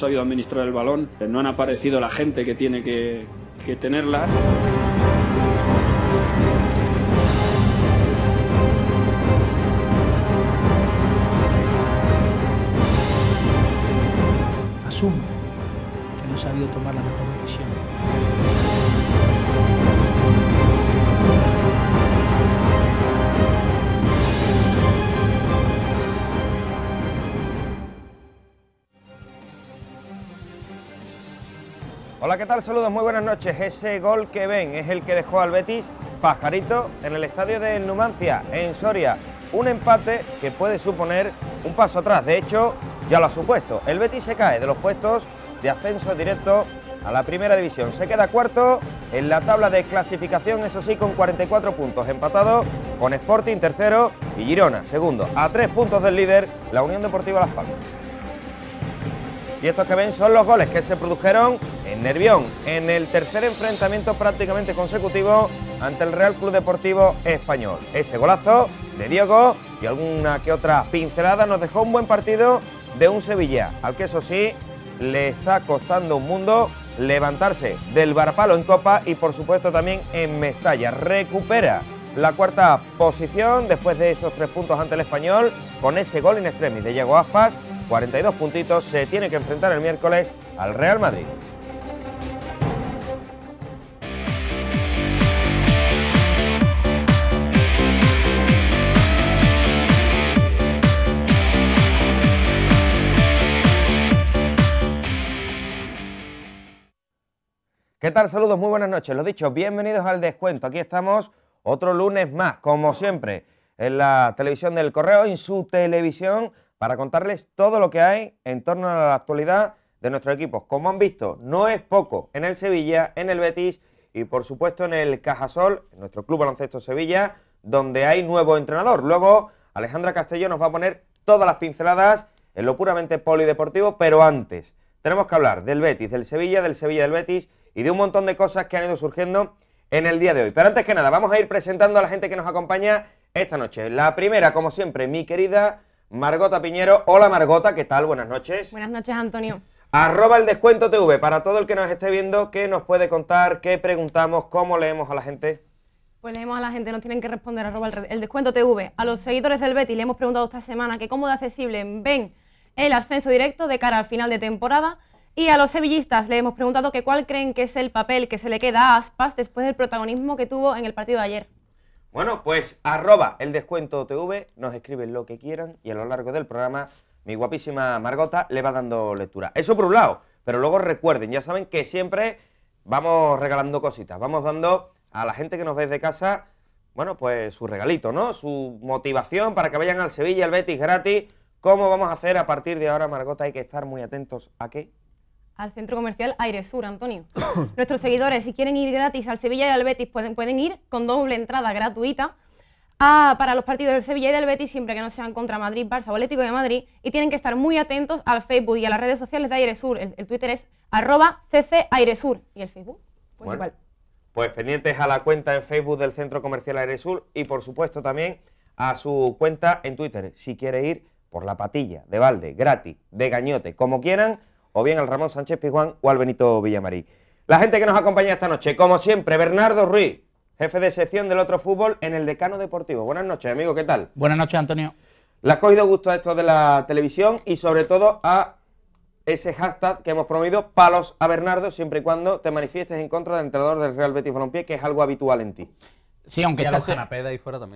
sabido administrar el balón, no han aparecido la gente que tiene que tenerla. Asumo que no he sabido tomar la mejor decisión. Hola, ¿qué tal? Saludos, muy buenas noches. Ese gol que ven es el que dejó al Betis pajarito en el estadio de Numancia, en Soria. Un empate que puede suponer un paso atrás. De hecho, ya lo ha supuesto. El Betis se cae de los puestos de ascenso directo a la primera división. Se queda cuarto en la tabla de clasificación, eso sí, con 44 puntos. Empatado con Sporting, tercero, y Girona, segundo. A 3 puntos del líder, la Unión Deportiva Las Palmas. Y estos que ven son los goles que se produjeron en Nervión, en el tercer enfrentamiento prácticamente consecutivo ante el Real Club Deportivo Español. Ese golazo de Diego y alguna que otra pincelada nos dejó un buen partido de un Sevilla, al que eso sí, le está costando un mundo levantarse del varapalo en Copa y por supuesto también en Mestalla. Recupera la cuarta posición después de esos 3 puntos ante el Español con ese gol in extremis de Yago Aspas. 42 puntitos, se tiene que enfrentar el miércoles al Real Madrid. ¿Qué tal? Saludos, muy buenas noches. Lo dicho, bienvenidos al descuento. Aquí estamos otro lunes más, como siempre, en la televisión del Correo, en su televisión, para contarles todo lo que hay en torno a la actualidad de nuestros equipos. Como han visto, no es poco en el Sevilla, en el Betis y por supuesto en el Cajasol, en nuestro Club Baloncesto Sevilla, donde hay nuevo entrenador. Luego Alejandra Castelló nos va a poner todas las pinceladas en lo puramente polideportivo, pero antes tenemos que hablar del Betis, del Sevilla del Betis y de un montón de cosas que han ido surgiendo en el día de hoy. Pero antes que nada, vamos a ir presentando a la gente que nos acompaña esta noche. La primera, como siempre, mi querida Margota Piñero. Hola Margota, ¿qué tal? Buenas noches. Buenas noches, Antonio. @eldescuentotv, para todo el que nos esté viendo, ¿qué nos puede contar? ¿Qué preguntamos? ¿Cómo leemos a la gente? Pues leemos a la gente, nos tienen que responder @eldescuentotv. A los seguidores del Betis le hemos preguntado esta semana que cómo de accesible ven el ascenso directo de cara al final de temporada. Y a los sevillistas le hemos preguntado que cuál creen que es el papel que se le queda a Aspas después del protagonismo que tuvo en el partido de ayer. Bueno, pues @eldescuentotv, nos escriben lo que quieran y a lo largo del programa mi guapísima Margota le va dando lectura. Eso por un lado, pero luego recuerden, ya saben que siempre vamos regalando cositas, vamos dando a la gente que nos ve desde casa, bueno, pues su regalito, ¿no? Su motivación para que vayan al Sevilla, al Betis gratis. ¿Cómo vamos a hacer a partir de ahora, Margota? Hay que estar muy atentos ¿a qué? Al centro comercial Airesur, Antonio. Nuestros seguidores, si quieren ir gratis al Sevilla y al Betis, pueden ir con doble entrada gratuita para los partidos del Sevilla y del Betis, siempre que no sean contra Madrid, Barça o Atlético de Madrid, y tienen que estar muy atentos al Facebook y a las redes sociales de Airesur. El Twitter es @ccairesur y el Facebook, pues bueno, igual. Pues pendientes a la cuenta en Facebook del Centro Comercial Airesur y por supuesto también a su cuenta en Twitter, si quiere ir por la Patilla, de Valde, gratis, de Gañote, como quieran, o bien al Ramón Sánchez Pizjuán o al Benito Villamarí. La gente que nos acompaña esta noche, como siempre, Bernardo Ruiz, jefe de sección del Otro Fútbol en el Decano Deportivo. Buenas noches, amigo, ¿qué tal? Buenas noches, Antonio. ¿Le has cogido gusto a esto de la televisión y sobre todo a ese hashtag que hemos promovido, palos a Bernardo, siempre y cuando te manifiestes en contra del entrenador del Real Betis Balompié, que es algo habitual en ti? Sí, aunque,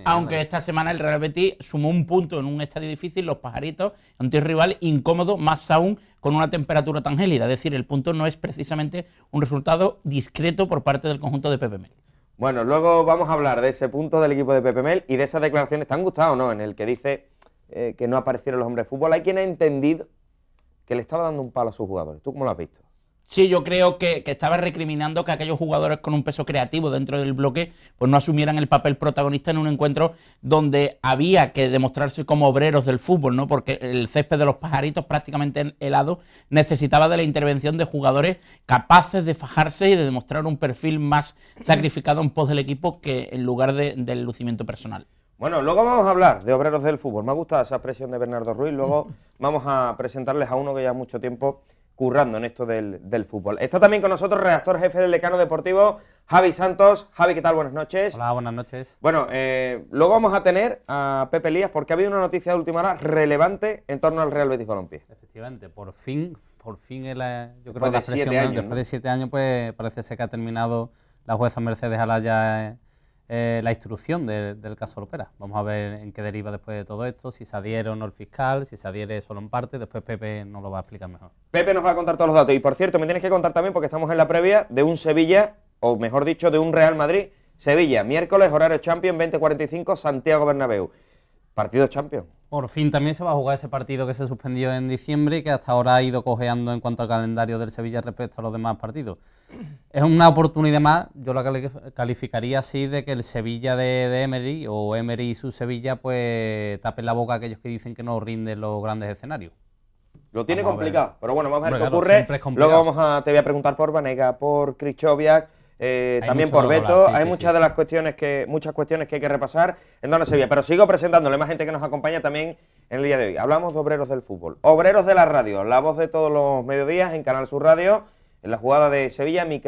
aunque esta semana el Real Betis sumó un punto en un estadio difícil, Los Pajaritos, ante un rival incómodo, más aún con una temperatura tan gélida. Es decir, el punto no es precisamente un resultado discreto por parte del conjunto de Pepe Mel. Bueno, luego vamos a hablar de ese punto del equipo de Pepe Mel y de esas declaraciones. ¿Te han gustado o no? En el que dice que no aparecieron los hombres de fútbol. Hay quien ha entendido que le estaba dando un palo a sus jugadores. ¿Tú cómo lo has visto? Sí, yo creo que estaba recriminando que aquellos jugadores con un peso creativo dentro del bloque pues no asumieran el papel protagonista en un encuentro donde había que demostrarse como obreros del fútbol, ¿no? Porque el césped de Los Pajaritos, prácticamente helado, necesitaba de la intervención de jugadores capaces de fajarse y de demostrar un perfil más sacrificado en pos del equipo que en lugar del lucimiento personal. Bueno, luego vamos a hablar de obreros del fútbol. Me ha gustado esa expresión de Bernardo Ruiz. Luego vamos a presentarles a uno que ya mucho tiempo currando en esto del fútbol. Está también con nosotros el redactor jefe del Decano Deportivo, Javi Santos. Javi, ¿qué tal? Buenas noches. Hola, buenas noches. Bueno, luego vamos a tener a Pepe Elías porque ha habido una noticia de última hora relevante en torno al Real Betis Balompié. Efectivamente, por fin yo creo después que de 7 años, después de 7 años, pues parece ser que ha terminado la jueza Mercedes Alaya la instrucción del caso Lopera. Vamos a ver en qué deriva después de todo esto, si se adhiere o no el fiscal, si se adhiere solo en parte, después Pepe nos lo va a explicar mejor. Pepe nos va a contar todos los datos y, por cierto, me tienes que contar también, porque estamos en la previa de un Sevilla, o mejor dicho, de un Real Madrid Sevilla, miércoles, horario Champions, 20:45, Santiago Bernabéu. Partido Champions. Por fin también se va a jugar ese partido que se suspendió en diciembre y que hasta ahora ha ido cojeando en cuanto al calendario del Sevilla respecto a los demás partidos. Es una oportunidad más, yo la calificaría así, de que el Sevilla de Emery, o Emery y su Sevilla, pues tapen la boca a aquellos que dicen que no rinden los grandes escenarios. Lo tiene complicado, pero bueno, vamos a ver qué claro, ocurre. Luego te voy a preguntar por Vanega, por Krychowiak, también por Beto. Hablar, sí, hay sí, muchas de las cuestiones muchas cuestiones que hay que repasar en torno a Sevilla, pero sigo presentándole más gente que nos acompaña también en el día de hoy. Hablamos de obreros del fútbol, obreros de la radio, la voz de todos los mediodías en Canal Sur Radio. En la jugada de Sevilla, mi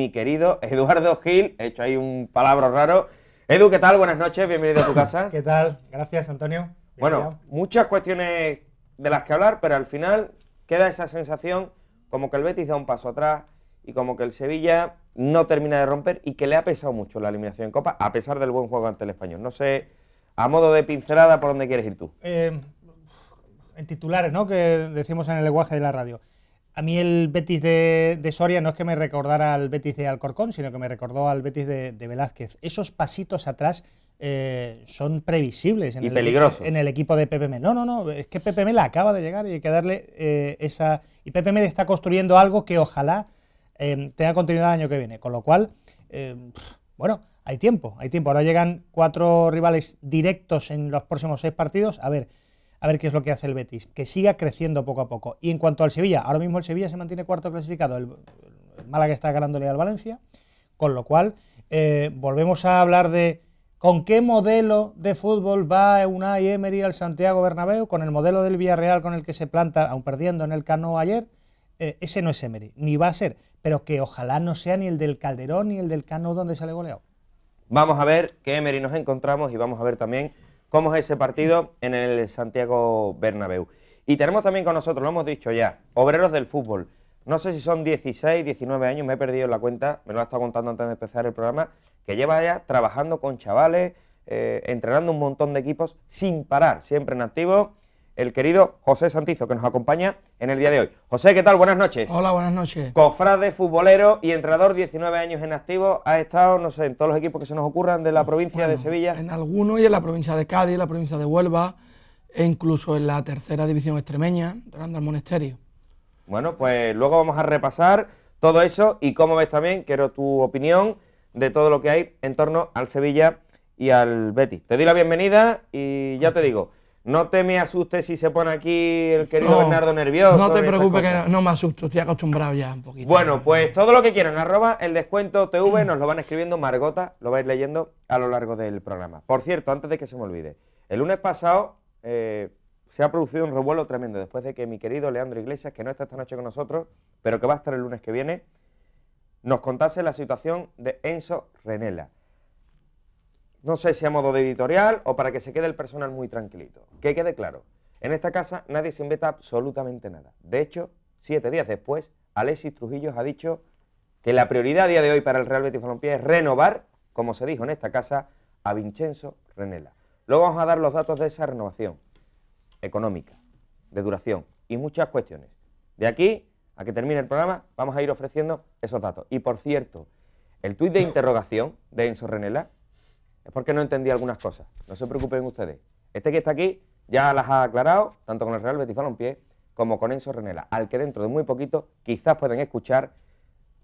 querido Eduardo Gil. He hecho ahí un palabra raro. Edu, ¿qué tal? Buenas noches, bienvenido a tu casa. ¿Qué tal? Gracias, Antonio. Bueno, muchas cuestiones de las que hablar, pero al final queda esa sensación como que el Betis da un paso atrás y como que el Sevilla no termina de romper y que le ha pesado mucho la eliminación en Copa, a pesar del buen juego ante el Español. No sé, a modo de pincelada, ¿por dónde quieres ir tú? En titulares, ¿no?, que decimos en el lenguaje de la radio. A mí el Betis de Soria no es que me recordara al Betis de Alcorcón, sino que me recordó al Betis de Velázquez. Esos pasitos atrás son previsibles y peligrosos en el equipo de Pepe Mel. No, es que Pepe Mel acaba de llegar y hay que darle esa... Y Pepe Mel está construyendo algo que ojalá tenga continuidad el año que viene. Con lo cual, bueno, hay tiempo. Ahora llegan 4 rivales directos en los próximos 6 partidos. A ver qué es lo que hace el Betis, que siga creciendo poco a poco. Y en cuanto al Sevilla, ahora mismo el Sevilla se mantiene cuarto clasificado, el Málaga está ganándole al Valencia, con lo cual volvemos a hablar de con qué modelo de fútbol va Unai Emery al Santiago Bernabéu, con el modelo del Villarreal con el que se planta, aun perdiendo en el Camp Nou ayer. Ese no es Emery, ni va a ser, pero que ojalá no sea ni el del Calderón ni el del Camp Nou donde sale goleado. Vamos a ver qué Emery nos encontramos y vamos a ver también cómo es ese partido en el Santiago Bernabéu. Y tenemos también con nosotros, lo hemos dicho ya, obreros del fútbol. No sé si son 16, 19 años, me he perdido la cuenta, me lo ha estado contando antes de empezar el programa, que lleva ya trabajando con chavales, entrenando un montón de equipos sin parar, siempre en activo. El querido José Santizo, que nos acompaña en el día de hoy. José, ¿qué tal? Buenas noches. Hola, buenas noches. Cofrade, futbolero y entrenador, 19 años en activo. Ha estado, no sé, en todos los equipos que se nos ocurran de la provincia de Sevilla. En algunos y en la provincia de Cádiz, la provincia de Huelva, e incluso en la tercera división extremeña, entrenando al Monasterio. Bueno, pues luego vamos a repasar todo eso y cómo ves también, quiero tu opinión de todo lo que hay en torno al Sevilla y al Betis. Te doy la bienvenida y ya te digo, no te me asustes si se pone aquí el querido Bernardo nervioso. No te preocupes, que no me asusto, estoy acostumbrado ya un poquito. Bueno, pues todo lo que quieran, @, el descuento TV, nos lo van escribiendo, Margota, lo vais leyendo a lo largo del programa. Por cierto, antes de que se me olvide, el lunes pasado se ha producido un revuelo tremendo, después de que mi querido Leandro Iglesias, que no está esta noche con nosotros, pero que va a estar el lunes que viene, nos contase la situación de Enzo Renela. No sé si a modo de editorial o para que se quede el personal muy tranquilito. Que quede claro, en esta casa nadie se inventa absolutamente nada. De hecho, 7 días después, Alexis Trujillo ha dicho que la prioridad a día de hoy para el Real Betis Balompié es renovar, como se dijo en esta casa, a Vincenzo Renela. Luego vamos a dar los datos de esa renovación económica, de duración y muchas cuestiones. De aquí a que termine el programa vamos a ir ofreciendo esos datos. Y por cierto, el tuit de interrogación de Enzo Renela es porque no entendí algunas cosas. No se preocupen ustedes. Este que está aquí ya las ha aclarado, tanto con el Real Betis Balompié como con Enzo Renela, al que dentro de muy poquito quizás pueden escuchar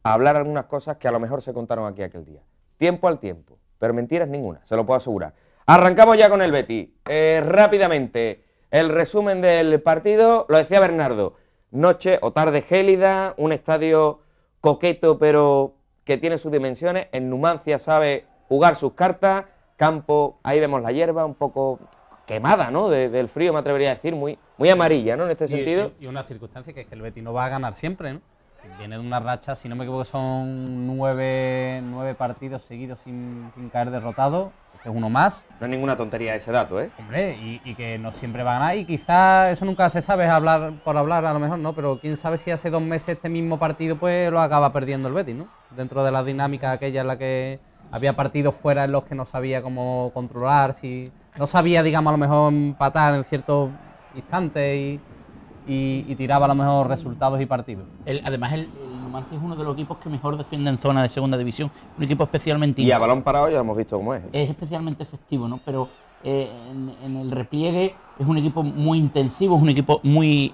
hablar algunas cosas que a lo mejor se contaron aquí aquel día. Tiempo al tiempo, pero mentiras ninguna, se lo puedo asegurar. Arrancamos ya con el Betis. Rápidamente, el resumen del partido, lo decía Bernardo, noche o tarde gélida, un estadio coqueto pero que tiene sus dimensiones, en Numancia sabe jugar sus cartas, campo, ahí vemos la hierba, un poco quemada, ¿no? Del frío, me atrevería a decir, muy amarilla, ¿no? En este sentido. Y una circunstancia que es que el Betis no va a ganar siempre, ¿no? Viene de una racha, si no me equivoco, son 9 partidos seguidos sin caer derrotado. Este es uno más. No es ninguna tontería ese dato, ¿eh? Hombre, y que no siempre va a ganar. Y quizás eso nunca se sabe, hablar por hablar a lo mejor, ¿no? Pero quién sabe si hace 2 meses este mismo partido pues lo acaba perdiendo el Betis, ¿no? Dentro de la dinámica aquella en la que había partidos fuera en los que no sabía cómo controlar, si no sabía, digamos, a lo mejor empatar en ciertos instantes y tiraba a lo mejor resultados y partidos. Además, el Numancia es uno de los equipos que mejor defiende en zona de segunda división. Un equipo especialmente... Y a balón parado ya hemos visto cómo es. Es especialmente efectivo, ¿no? Pero en el repliegue es un equipo muy intensivo, es un equipo muy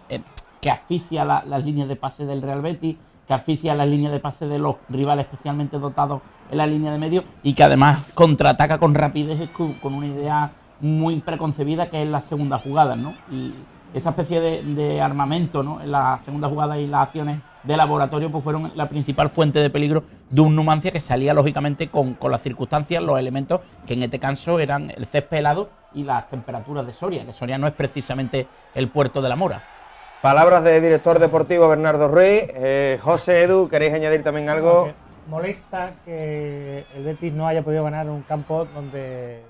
que asfixia las líneas de pase del Real Betis, que asfixia las líneas de pase de los rivales especialmente dotados en la línea de medio y que además contraataca con rapidez con una idea muy preconcebida que es la segunda jugada, ¿no? Y esa especie de armamento, ¿no? En la segunda jugada y las acciones de laboratorio pues fueron la principal fuente de peligro de un Numancia que salía lógicamente con las circunstancias, los elementos que en este caso eran el césped helado y las temperaturas de Soria, que Soria no es precisamente el puerto de la Mora. Palabras de director deportivo Bernardo Ruiz. José, Edu, ¿queréis añadir también algo? Molesta que el Betis no haya podido ganar un campo donde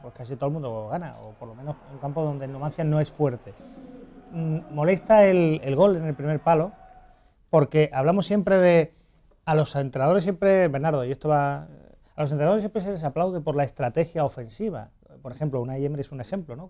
pues casi todo el mundo gana, o por lo menos un campo donde el Numancia no es fuerte. Molesta el gol en el primer palo, porque hablamos siempre de... A los entrenadores siempre, Bernardo, y esto va... A los entrenadores siempre se les aplaude por la estrategia ofensiva. Por ejemplo, Unai Emery es un ejemplo, ¿no?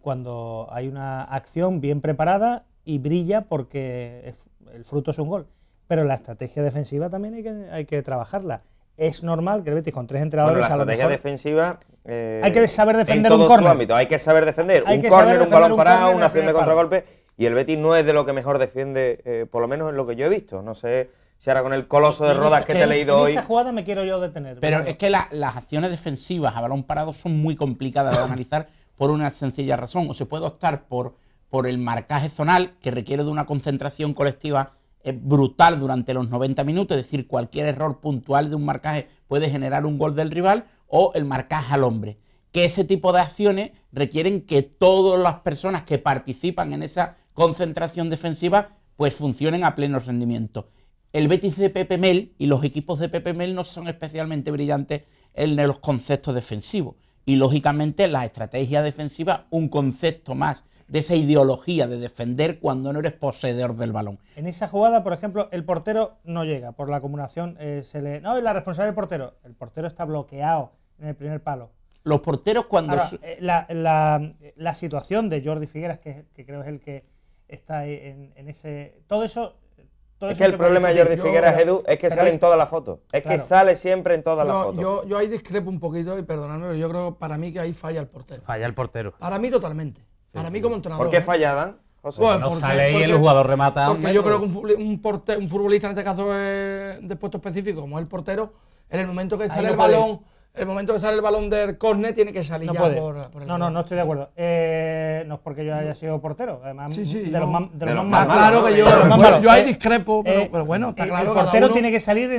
Cuando hay una acción bien preparada y brilla porque el fruto es un gol. Pero la estrategia defensiva también hay que trabajarla. Es normal que el Betis con 3 entrenadores... Bueno, la estrategia defensiva... hay que saber defender en todo un córner. su ámbito. Hay que saber defender un córner, un balón parado, una acción de contragolpe. Y el Betis no es de lo que mejor defiende, por lo menos en lo que yo he visto. No sé si ahora con el coloso de Rodas que te he leído hoy... En esa jugada me quiero yo detener. Pero es que las acciones defensivas a balón parado son muy complicadas de analizar por una sencilla razón. O se puede optar por el marcaje zonal, que requiere de una concentración colectiva brutal durante los 90 minutos, es decir, cualquier error puntual de un marcaje puede generar un gol del rival, o el marcaje al hombre, que ese tipo de acciones requieren que todas las personas que participan en esa concentración defensiva pues funcionen a pleno rendimiento. El Betis de Pepe Mel y los equipos de Pepe Mel no son especialmente brillantes en los conceptos defensivos y lógicamente la estrategia defensiva un concepto más de esa ideología de defender cuando no eres poseedor del balón. En esa jugada, por ejemplo, el portero no llega por la acumulación, no, es la responsabilidad del portero. El portero está bloqueado en el primer palo. Los porteros cuando... Ahora, la situación de Jordi Figueras, que creo es el que está en ese... Todo eso... Es que el problema de Jordi Figueras, Edu, es que sale en todas las fotos. Es que sale siempre en todas las fotos. Yo ahí discrepo un poquito, y perdonadme, pero yo creo para mí que ahí falla el portero. Falla el portero. Para mí totalmente. Para mí como entrenador. ¿Por qué falla, Dan? Bueno, no sale ahí el jugador remata. Porque yo creo que un futbolista, en este caso de puesto específico, como es el portero, en el momento que sale el balón... El momento que sale el balón del córner tiene que salir por el No estoy de acuerdo. No es porque yo haya sido portero. Además, de los más malos. Claro que yo ahí discrepo, pero bueno, está claro. El portero tiene que salir,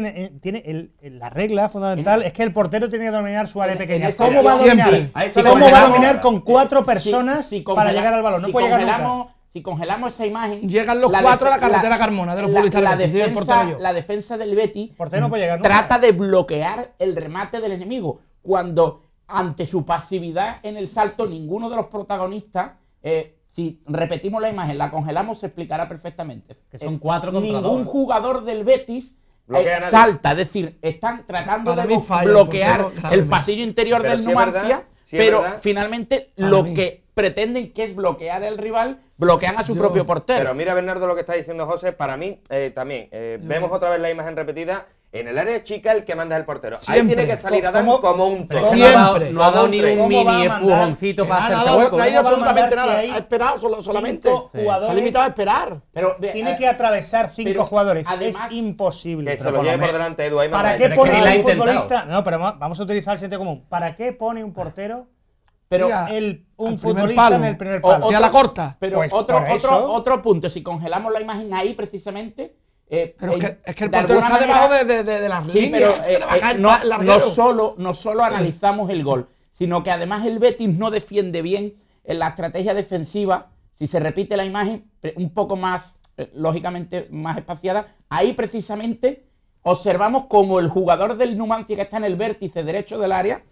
la regla fundamental es que el portero tiene que dominar su área pequeña. ¿Cómo va a dominar? ¿Cómo va a dominar con 4 personas para llegar al balón? No puede llegar nunca. Si congelamos esa imagen... Llegan los 4 a la carretera Carmona de los futbolistas del Betis. La defensa del Betis trata de bloquear el remate del enemigo. Cuando, ante su pasividad en el salto, ninguno de los protagonistas... si repetimos la imagen, la congelamos, se explicará perfectamente. Que son 4 contra 2. Ningún jugador del Betis salta. Es decir, están tratando de bloquear el pasillo interior del Numancia, pero finalmente lo que pretenden, que es bloquear al rival, bloquean a su propio portero. Pero mira, Bernardo, lo que está diciendo José, para mí también. Vemos otra vez la imagen repetida. En el área chica, el que manda es el portero. Ahí tiene que salir a dar como un tren. Siempre. No ha dado ni un mini empujoncito para hacerse hueco. No ha ido absolutamente nada. Ha esperado solamente. Se ha limitado a esperar. Pero tiene que atravesar 5 jugadores. Es imposible. Que se lo lleve por delante, Edu. ¿Para qué pone a un futbolista? No, pero vamos a utilizar el sentido común. ¿Para qué pone un portero? Pero un futbolista en el primer palo. A la corta. Pero pues otro punto, si congelamos la imagen ahí precisamente... pero es que el portero está debajo de las líneas. Pero no solo analizamos el gol, sino que además el Betis no defiende bien en la estrategia defensiva. Si se repite la imagen un poco más, lógicamente más espaciada, ahí precisamente observamos como el jugador del Numancia que está en el vértice derecho del área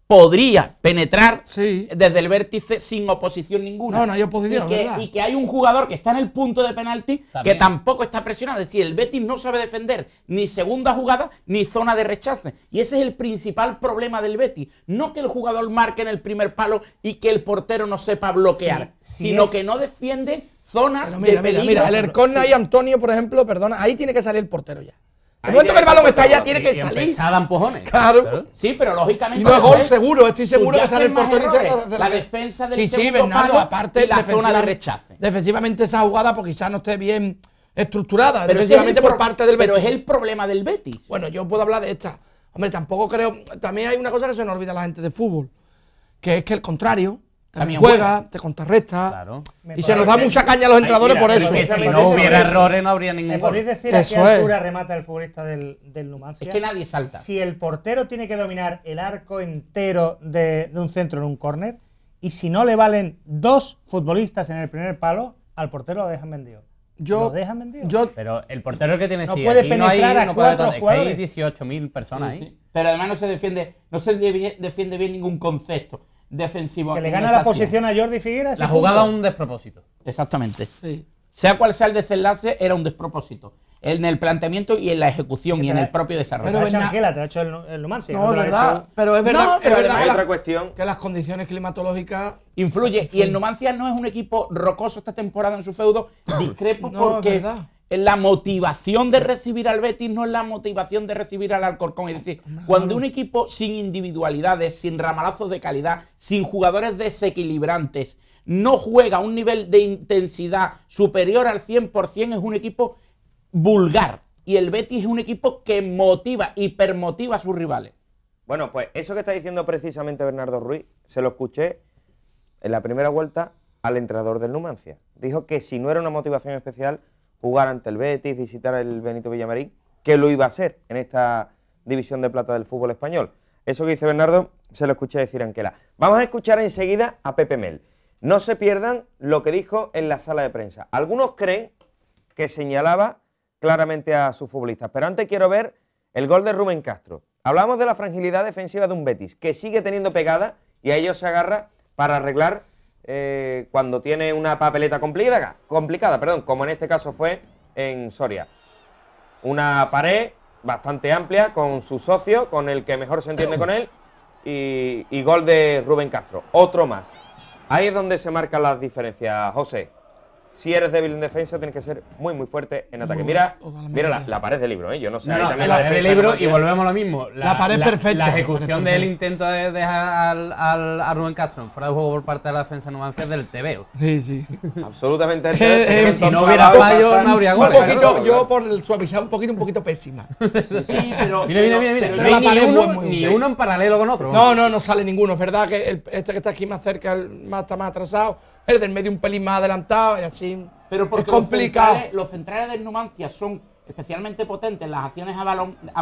podría penetrar desde el vértice sin oposición ninguna. No hay oposición, y que hay un jugador que está en el punto de penalti que tampoco está presionado. Es decir, el Betis no sabe defender ni segunda jugada ni zona de rechace. Y ese es el principal problema del Betis. No que el jugador marque en el primer palo y que el portero no sepa bloquear, sino que no defiende zonas de peligro. Mira, el Ercona y Antonio, por ejemplo, perdona, ahí tiene que salir el portero ya. El momento que el balón está allá, tiene que salir. Empezada a empujones. Claro. Sí, pero lógicamente. Y no es gol seguro, estoy seguro que sale el portero. La defensa del segundo Bernardo, palo aparte y la zona de rechace. Defensivamente esa jugada pues quizás no esté bien estructurada, pero defensivamente por parte del Betis. Pero es el problema del Betis. Bueno, yo puedo hablar de esta. Hombre, tampoco creo. También hay una cosa que se nos olvida a la gente de fútbol, que es que el contrario también juega, te contrarresta. Claro. Y se nos da mucha caña a los entrenadores por eso. Que si no hubiera errores no habría ningún ¿Me gol. podéis decir a qué altura remata el futbolista del Numancia? Es que nadie salta. Si el portero tiene que dominar el arco entero de un centro en un córner, y si no le valen 2 futbolistas en el primer palo, al portero lo dejan vendido. ¿Lo dejan vendido? Pero el portero que tiene no puede penetrar a 4 jugadores. Hay 18.000 personas ahí. Sí. Pero además no se defiende bien ningún concepto defensivo. Que le gana la posición a Jordi Figueras. La jugada un despropósito. Exactamente. Sí. Sea cual sea el desenlace, era un despropósito. En el planteamiento y en la ejecución y en el propio desarrollo. Pero te ha hecho el Numancia. No, es verdad. Pero es verdad, hay otra cuestión. Que las condiciones climatológicas influye. Y el Numancia no es un equipo rocoso esta temporada en su feudo. Discrepo porque la motivación de recibir al Betis no es la motivación de recibir al Alcorcón. Es decir, cuando un equipo sin individualidades, sin ramalazos de calidad, sin jugadores desequilibrantes, no juega a un nivel de intensidad superior al 100%, es un equipo vulgar. Y el Betis es un equipo que motiva, hipermotiva a sus rivales. Bueno, pues eso que está diciendo precisamente Bernardo Ruiz, se lo escuché en la primera vuelta al entrenador del Numancia. Dijo que si no era una motivación especial jugar ante el Betis, visitar el Benito Villamarín, que lo iba a hacer en esta división de plata del fútbol español. Eso que dice Bernardo, se lo escuché decir a Anquela. Vamos a escuchar enseguida a Pepe Mel. No se pierdan lo que dijo en la sala de prensa. Algunos creen que señalaba claramente a sus futbolistas, pero antes quiero ver el gol de Rubén Castro. Hablamos de la fragilidad defensiva de un Betis, que sigue teniendo pegada y a ello se agarra para arreglar cuando tiene una papeleta complicada, como en este caso fue en Soria. Una pared bastante amplia con su socio, con el que mejor se entiende con él, y gol de Rubén Castro, otro más. Ahí es donde se marcan las diferencias, José. Si eres débil en defensa, tienes que ser muy, muy fuerte en ataque. Mira la pared del libro, ¿eh? Yo no sé. La pared del libro y volvemos a lo mismo. La pared perfecta. La ejecución del intento de dejar a Rubén Castro en fuera de juego por parte de la defensa Numancia es del tebeo. Sí. Absolutamente. Si no hubiera fallo, no habría gol. Yo por el suavizar un poquito pésima. Sí, pero... Mira. Ni uno en paralelo con otro. No sale ninguno. Es verdad que este que está aquí más cerca está más atrasado. El del medio un pelín más adelantado y así. Pero porque es complicado. Los centrales del Numancia son especialmente potentes en las acciones a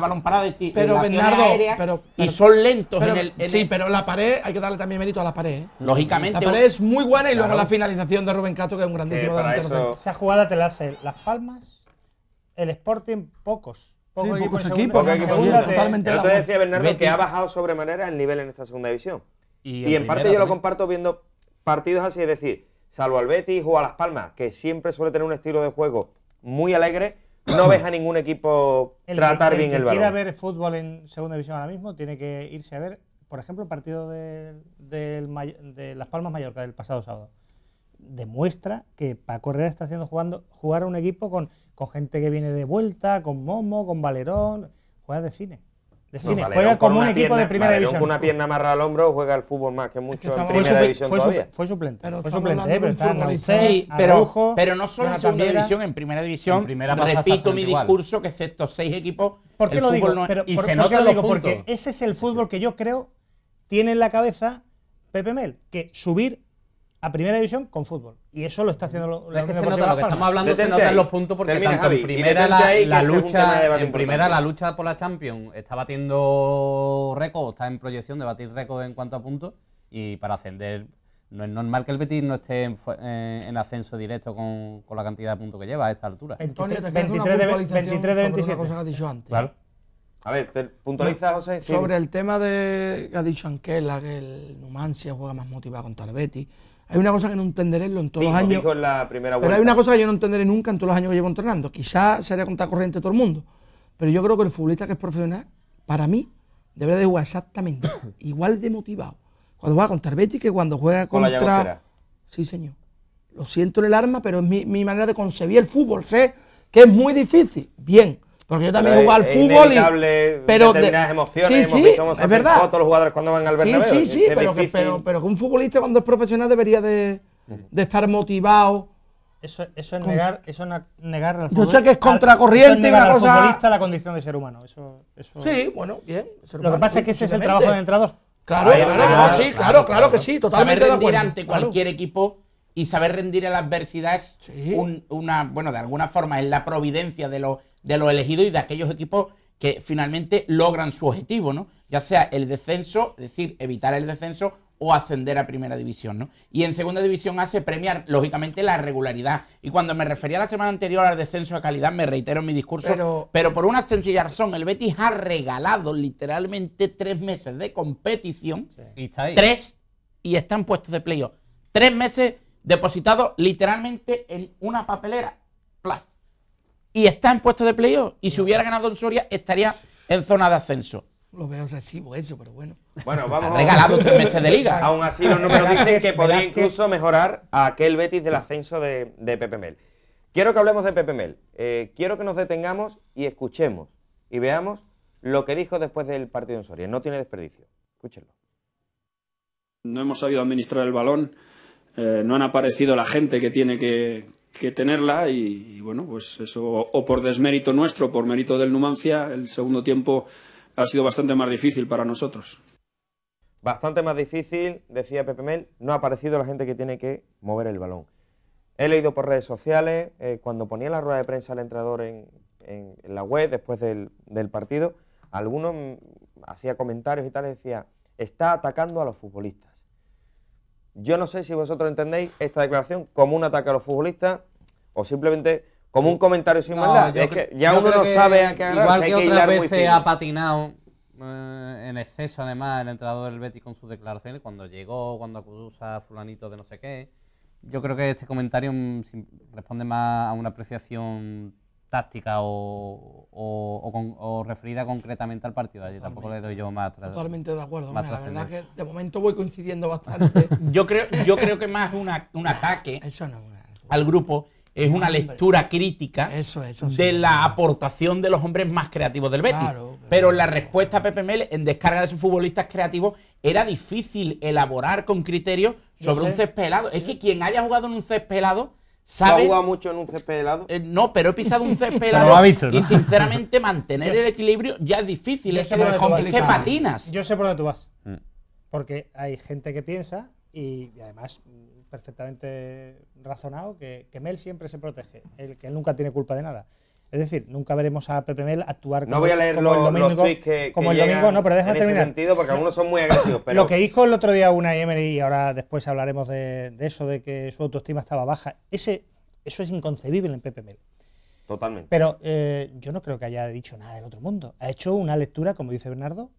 balón parado, pero Bernardo, y son lentos pero la pared, hay que darle también mérito a la pared. Lógicamente. La pared es muy buena y luego la finalización de Rubén Castro, que es un grandísimo delantero. Esa jugada te la hace Las Palmas, el Sporting, pocos equipos. Totalmente. Pero te decía Bernardo que ha bajado sobremanera el nivel en esta segunda división. Y en parte yo lo comparto viendo partidos así, es decir, salvo al Betis o a Las Palmas, que siempre suele tener un estilo de juego muy alegre, no ves a ningún equipo tratar bien el balón. El que quiera ver fútbol en segunda división ahora mismo tiene que irse a ver, por ejemplo, el partido de Las Palmas Mallorca del pasado sábado. Demuestra que Paco Herrera está haciendo jugar a un equipo con gente que viene de vuelta, con Momo, con Valerón, juega de cine. Juega como un equipo de primera división. Con una pierna amarrada al hombro juega el fútbol más que mucho en primera división todavía. Fue suplente. Pero no solo en segunda división, en primera división. Repito mi discurso que excepto 6 equipos. ¿Por qué lo digo? Porque ese es el fútbol que yo creo tiene en la cabeza Pepe Mel, que subir a primera división con fútbol. Y eso lo está haciendo es que se nota, lo que estamos hablando se nota en los puntos, porque termina, tanto Javi, en primera la la lucha por la Champions está batiendo récord, está en proyección de batir récord en cuanto a puntos, y para ascender no es normal que el Betis no esté en ascenso directo con la cantidad de puntos que lleva a esta altura. 23 de 27. Cosa que has dicho antes. Claro. A ver, ¿te puntualiza, José? Sí. Sobre el tema de que ha dicho Anquela, que el Numancia juega más motivado contra el Betis. Hay una cosa que no entenderé en todos los años. Dijo en la primera vuelta. Pero hay una cosa que yo no entenderé nunca en todos los años que llevo entrenando. Quizás sería contra corriente todo el mundo. Pero yo creo que el futbolista que es profesional, para mí, debería de jugar exactamente igual de motivado cuando juega contra el Betis que cuando juega Con la contra. Llagostera. Sí, señor. Lo siento en el alma, pero es mi manera de concebir el fútbol. Sé que es muy difícil. Bien. Porque yo también he jugado al fútbol pero determinadas emociones, sí, es verdad. Todos los jugadores cuando van al Bernabéu. Sí, pero que un futbolista cuando es profesional debería de estar motivado. Eso es negar al Yo sé que es contracorriente, eso es negar una al cosa. futbolista la condición de ser humano. Sí, bueno, bien. Lo que pasa es que ese es el trabajo del entrenador. Claro que sí, totalmente saber de rendir acuerdo. ante cualquier equipo y saber rendir a la adversidad es bueno, de alguna forma es la providencia de los elegidos y de aquellos equipos que finalmente logran su objetivo, ¿no? Ya sea el descenso, es decir, evitar el descenso o ascender a primera división, ¿no? Y en segunda división A se premia, lógicamente, la regularidad. Y cuando me refería la semana anterior al descenso de calidad, me reitero en mi discurso, pero por una sencilla razón, el Betis ha regalado literalmente 3 meses de competición, Y está ahí. 3, y está en puestos de playoff. 3 meses depositados literalmente en una papelera. Plus. Y está en puestos de playoff. Y si hubiera ganado en Soria, estaría en zona de ascenso. Lo veo excesivo eso, pero bueno. Bueno, vamos. Ha regalado 3 meses de liga. Aún así, los números dicen que podría incluso mejorar a aquel Betis del ascenso de Pepe Mel. Quiero que hablemos de Pepe Mel. Quiero que nos detengamos y escuchemos y veamos lo que dijo después del partido en Soria. No tiene desperdicio. Escúchenlo. No hemos sabido administrar el balón. No han aparecido la gente que tiene que tenerla y bueno, pues eso, o por desmérito nuestro, por mérito del Numancia, el segundo tiempo ha sido bastante más difícil para nosotros. Bastante más difícil, decía Pepe Mel, no ha aparecido la gente que tiene que mover el balón. He leído por redes sociales, cuando ponía la rueda de prensa al entrenador en la web después del partido, algunos hacía comentarios y tal, y decía, está atacando a los futbolistas. Yo no sé si vosotros entendéis esta declaración como un ataque a los futbolistas o simplemente como un comentario sin maldad. Es que ya uno no sabe a qué agarrarse. Igual que otras veces ha patinado en exceso, además, el entrenador del Betis con sus declaraciones, cuando llegó, cuando acusa a fulanito de no sé qué. Yo creo que este comentario responde más a una apreciación táctica o referida concretamente al partido de ayer. Tampoco le doy yo más. Totalmente de acuerdo. La verdad que de momento voy coincidiendo bastante. Yo creo que más un ataque al grupo es una lectura crítica de la aportación de los hombres más creativos del Betis. Pero la respuesta a Pepe Mel en descarga de sus futbolistas creativos era difícil elaborar con criterio sobre un césped helado. Es que quien haya jugado en un césped helado sabe... ¿No has jugado mucho en un césped helado? No, pero he pisado un césped helado y sinceramente mantener el equilibrio ya es difícil. Es que patinas. Yo sé por dónde tú vas. Porque hay gente que piensa y además perfectamente razonado que Mel siempre se protege, que él nunca tiene culpa de nada. Es decir, nunca veremos a Pepe Mel actuar no voy a leer los tweets que como el domingo, no, pero déjame terminar. Sentido, porque algunos son muy agresivos. Pero... Lo que dijo el otro día Unai Emery, y ahora después hablaremos de eso, de que su autoestima estaba baja, eso es inconcebible en Pepe Mel. Totalmente. Pero yo no creo que haya dicho nada del otro mundo. Ha hecho una lectura, como dice Bernardo,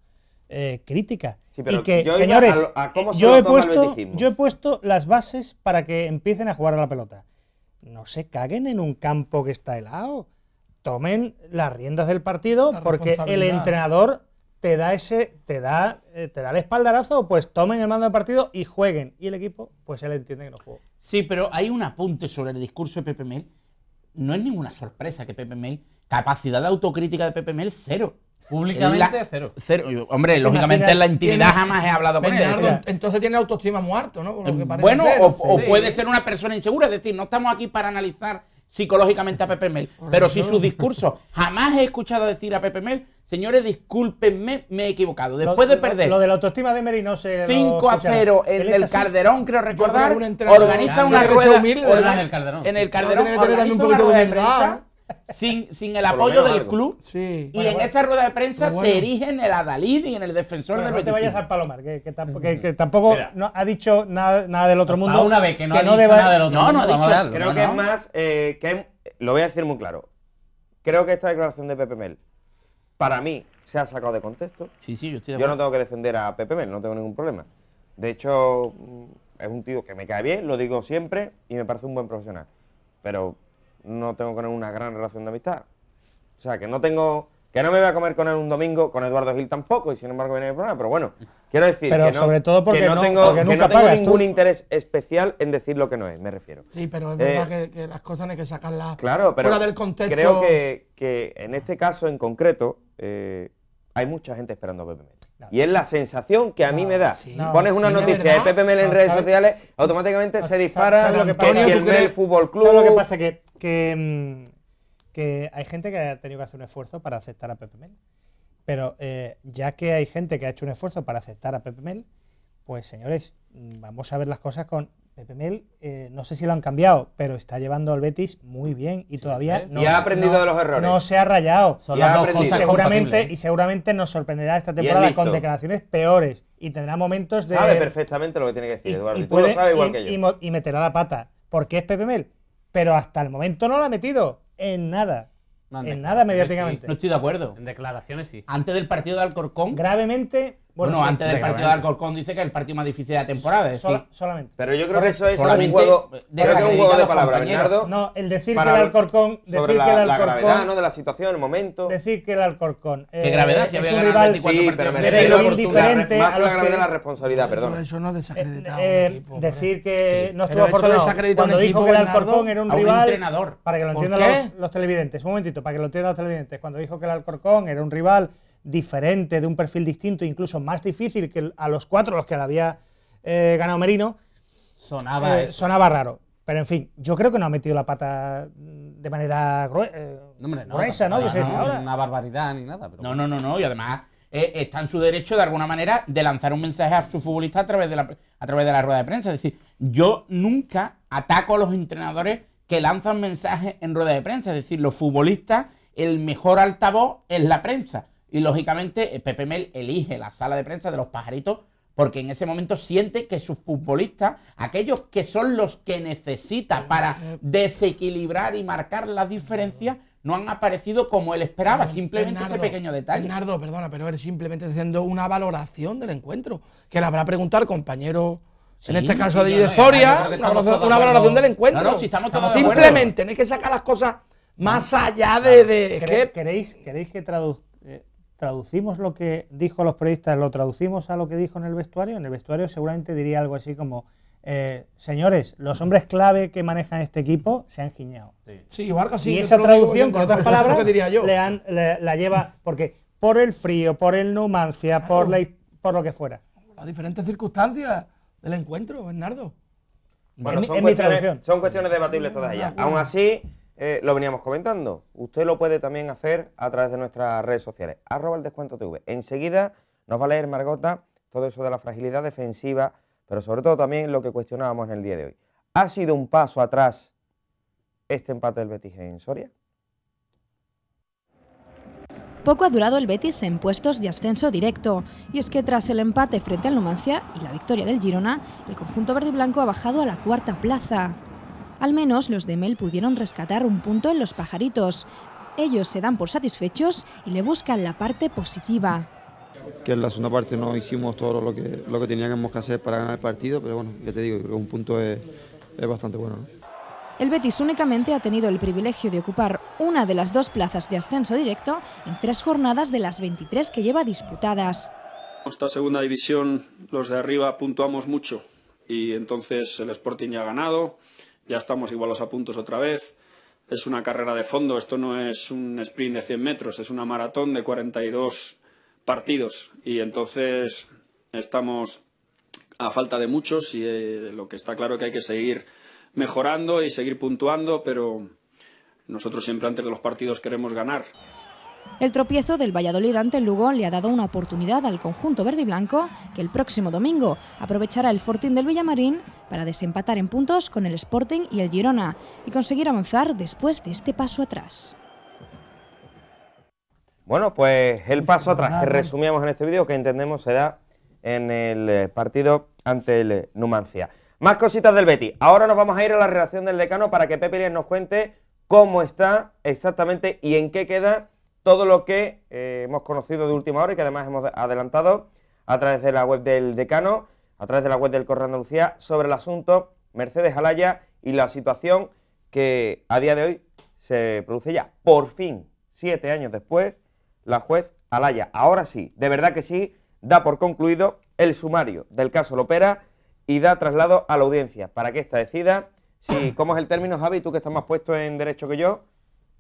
crítica. Sí, pero y que, yo señores, yo he puesto las bases para que empiecen a jugar a la pelota. No se caguen en un campo que está helado. Tomen las riendas del partido, porque el entrenador te da el espaldarazo, pues tomen el mando del partido y jueguen. Y el equipo, pues él entiende que no jugó. Sí, pero hay un apunte sobre el discurso de Pepe Mel. No es ninguna sorpresa que Pepe Mel, capacidad de autocrítica de Pepe Mel, cero. Públicamente cero. Hombre, lógicamente en la intimidad jamás he hablado con él. Entonces tiene autoestima muy alto, ¿no? Por lo que parece bueno, ser. o puede ser una persona insegura. Es decir, no estamos aquí para analizar psicológicamente a Pepe Mel. Pero si su discurso jamás he escuchado decir a Pepe Mel, señores, discúlpenme, me he equivocado. Después de perder lo de la autoestima de Emery no se 5-0 en el Calderón, creo recordar, un entrenador organiza una que sea rueda humilde, en el Calderón. en el Sí, Calderón tiene que tener también un organiza una poquito de rueda de humildad. prensa sin el Por lo apoyo menos del algo. club. Sí. Y en esa rueda de prensa Pero bueno. se erige en el adalid y en el defensor Bueno, del no te vayas Betis. al Palomar, que tampoco Mira. no ha dicho nada del otro mundo. A una vez que no ha dicho deba- nada del otro No, mundo, no ha vamos a dicho. darlo. Creo No, que no. es más, lo voy a decir muy claro. Creo que esta declaración de Pepe Mel, para mí, se ha sacado de contexto. Sí, yo estoy de Yo acuerdo. no tengo que defender a Pepe Mel, no tengo ningún problema. De hecho, es un tío que me cae bien, lo digo siempre, y me parece un buen profesional. Pero no tengo con él una gran relación de amistad. O sea, que no me voy a comer con él un domingo, con Eduardo Gil tampoco, y sin embargo viene el programa. Pero bueno, quiero decir Pero que no, sobre todo porque que no- tengo, porque que nunca no tengo pagas tú. ningún interés especial en decir lo que no es, me refiero. Sí, pero es verdad que las cosas no hay que sacarlas Claro, pero fuera del contexto. creo que en este caso en concreto hay mucha gente esperando a Pepe Mel. No. Y es la sensación que a mí me da. sí. Pones una Sí, de noticia de verdad. Pepe Mel en No, redes ¿sabes? sociales, automáticamente se dispara ¿sabes lo que que pasa? si ¿Tú el Mel crees? Fútbol Club... ¿Sabes lo que pasa? Que hay gente que ha tenido que hacer un esfuerzo para aceptar a Pepe Mel. Pero ya que hay gente que ha hecho un esfuerzo para aceptar a Pepe Mel, pues señores, vamos a ver las cosas con Pepe Mel. No sé si lo han cambiado, pero está llevando al Betis muy bien y todavía ¿ves? no, Y ha aprendido de los errores. no se ha rayado. Son Y las ha dos aprendido. cosas compatibles. Y seguramente nos sorprenderá esta es temporada listo. con declaraciones peores y tendrá momentos de... Sabe perfectamente lo que tiene que decir, Eduardo. Y tú puede- lo sabes igual y- que yo. y meterá la pata. Porque es Pepe Mel. Pero hasta el momento no la ha metido en nada. No, En nada declaraciones mediáticamente. No estoy de acuerdo. En declaraciones sí. Antes del partido de Alcorcón, Gravemente. bueno, sí, antes del partido de gravemente. Alcorcón dice que es el partido más difícil de la temporada. Es decir, solamente. Pero yo creo que eso es un solamente juego... Creo que es un desacredita juego a de los palabras, compañeros. Bernardo. No, el decir que para- el Alcorcón. sobre Decir que el la Alcorcón. gravedad, ¿no? De la situación, el momento. Decir que el Alcorcón. ¿Qué gravedad? Si es había un ganado rival. 24 Sí, partidos pero me de refiero refiero a indiferente más a que la los gravedad que- de la responsabilidad, perdón. Eso no desacredita a un equipo, hombre. Decir que no estuvo Pero eso afortunado. desacredita a un Cuando dijo equipo, que el Bernardo, Alcorcón era un a un rival. entrenador. Para que lo ¿Por entiendan qué? los televidentes. Un momentito, para que lo entiendan los televidentes. Cuando dijo que el Alcorcón era un rival diferente, de un perfil distinto, incluso más difícil que a los 4 los que le había ganado Merino, Sonaba eso. sonaba raro. Pero en fin, yo creo que no ha metido la pata de manera No, hombre, no, gruesa, ¿no? Que se dice no, ahora. una barbaridad ni nada. Pero No. Y además está en su derecho, de alguna manera, de lanzar un mensaje a su futbolista a través de la rueda de prensa. Es decir, yo nunca ataco a los entrenadores que lanzan mensajes en rueda de prensa. Es decir, los futbolistas, el mejor altavoz es la prensa. Y lógicamente, Pepe Mel elige la sala de prensa de los Pajaritos porque en ese momento siente que sus futbolistas, aquellos que son los que necesita para desequilibrar y marcar las diferencias, no han aparecido como él esperaba. Simplemente ese pequeño detalle. Bernardo, perdona, pero él simplemente haciendo una valoración del encuentro. Que le habrá preguntado al compañero, Sí, en este caso sí, de yo no, Soria, yo creo que estamos todos de una acuerdo. valoración del encuentro. No, no, si estamos todos de Simplemente, no hay que sacar las cosas más allá de... es que- ¿Queréis que traducimos lo que dijo los periodistas, lo traducimos a lo que dijo en el vestuario? En el vestuario seguramente diría algo así como, señores, los hombres clave que manejan este equipo se han giñado. Sí, o algo así. Y yo esa te lo digo traducción, yo, con otras eso es lo palabras, que diría yo. la lleva, porque por el frío, por el Numancia, por lo que fuera. Las diferentes circunstancias del encuentro, Bernardo. Bueno, en mi traducción. son cuestiones debatibles todas ellas. Aún así, lo veníamos comentando. Usted lo puede también hacer a través de nuestras redes sociales. @eldescuentotv. Enseguida nos va a leer Margota todo eso de la fragilidad defensiva, pero sobre todo también lo que cuestionábamos en el día de hoy. ¿Ha sido un paso atrás este empate del Betis en Soria? Poco ha durado el Betis en puestos de ascenso directo, y es que tras el empate frente al Numancia y la victoria del Girona, el conjunto verde y blanco ha bajado a la 4ª plaza. Al menos los de Mel pudieron rescatar un punto en los Pajaritos. Ellos se dan por satisfechos y le buscan la parte positiva. Que en la segunda parte no hicimos todo lo que teníamos que hacer para ganar el partido, pero bueno, ya te digo, creo que un punto es bastante bueno, ¿no? El Betis únicamente ha tenido el privilegio de ocupar una de las 2 plazas de ascenso directo en 3 jornadas de las 23 que lleva disputadas. Esta segunda división, los de arriba puntuamos mucho y entonces el Sporting ya ha ganado, ya estamos igualos a puntos otra vez. Es una carrera de fondo, esto no es un sprint de 100 metros, es una maratón de 42 partidos y entonces estamos a falta de muchos y lo que está claro es que hay que seguir mejorando y seguir puntuando, pero Nosotros siempre antes de los partidos queremos ganar. El tropiezo del Valladolid ante el Lugo le ha dado una oportunidad al conjunto verde y blanco, que el próximo domingo aprovechará el Fortín del Villamarín para desempatar en puntos con el Sporting y el Girona y conseguir avanzar después de este paso atrás. Bueno, pues el paso atrás que resumíamos en este vídeo, que entendemos se da en el partido ante el Numancia. Más cositas del Betis. Ahora nos vamos a ir a la redacción del decano para que Pepe Lías nos cuente cómo está exactamente y en qué queda todo lo que hemos conocido de última hora y que además hemos adelantado a través de la web del decano, a través de la web del Correo de Andalucía, sobre el asunto Mercedes Alaya y la situación que a día de hoy se produce ya. Por fin, 7 años después, la juez Alaya, ahora sí, de verdad que sí, da por concluido el sumario del caso Lopera y da traslado a la audiencia para que ésta decida si, ¿cómo es el término, Javi? Tú que estás más puesto en derecho que yo.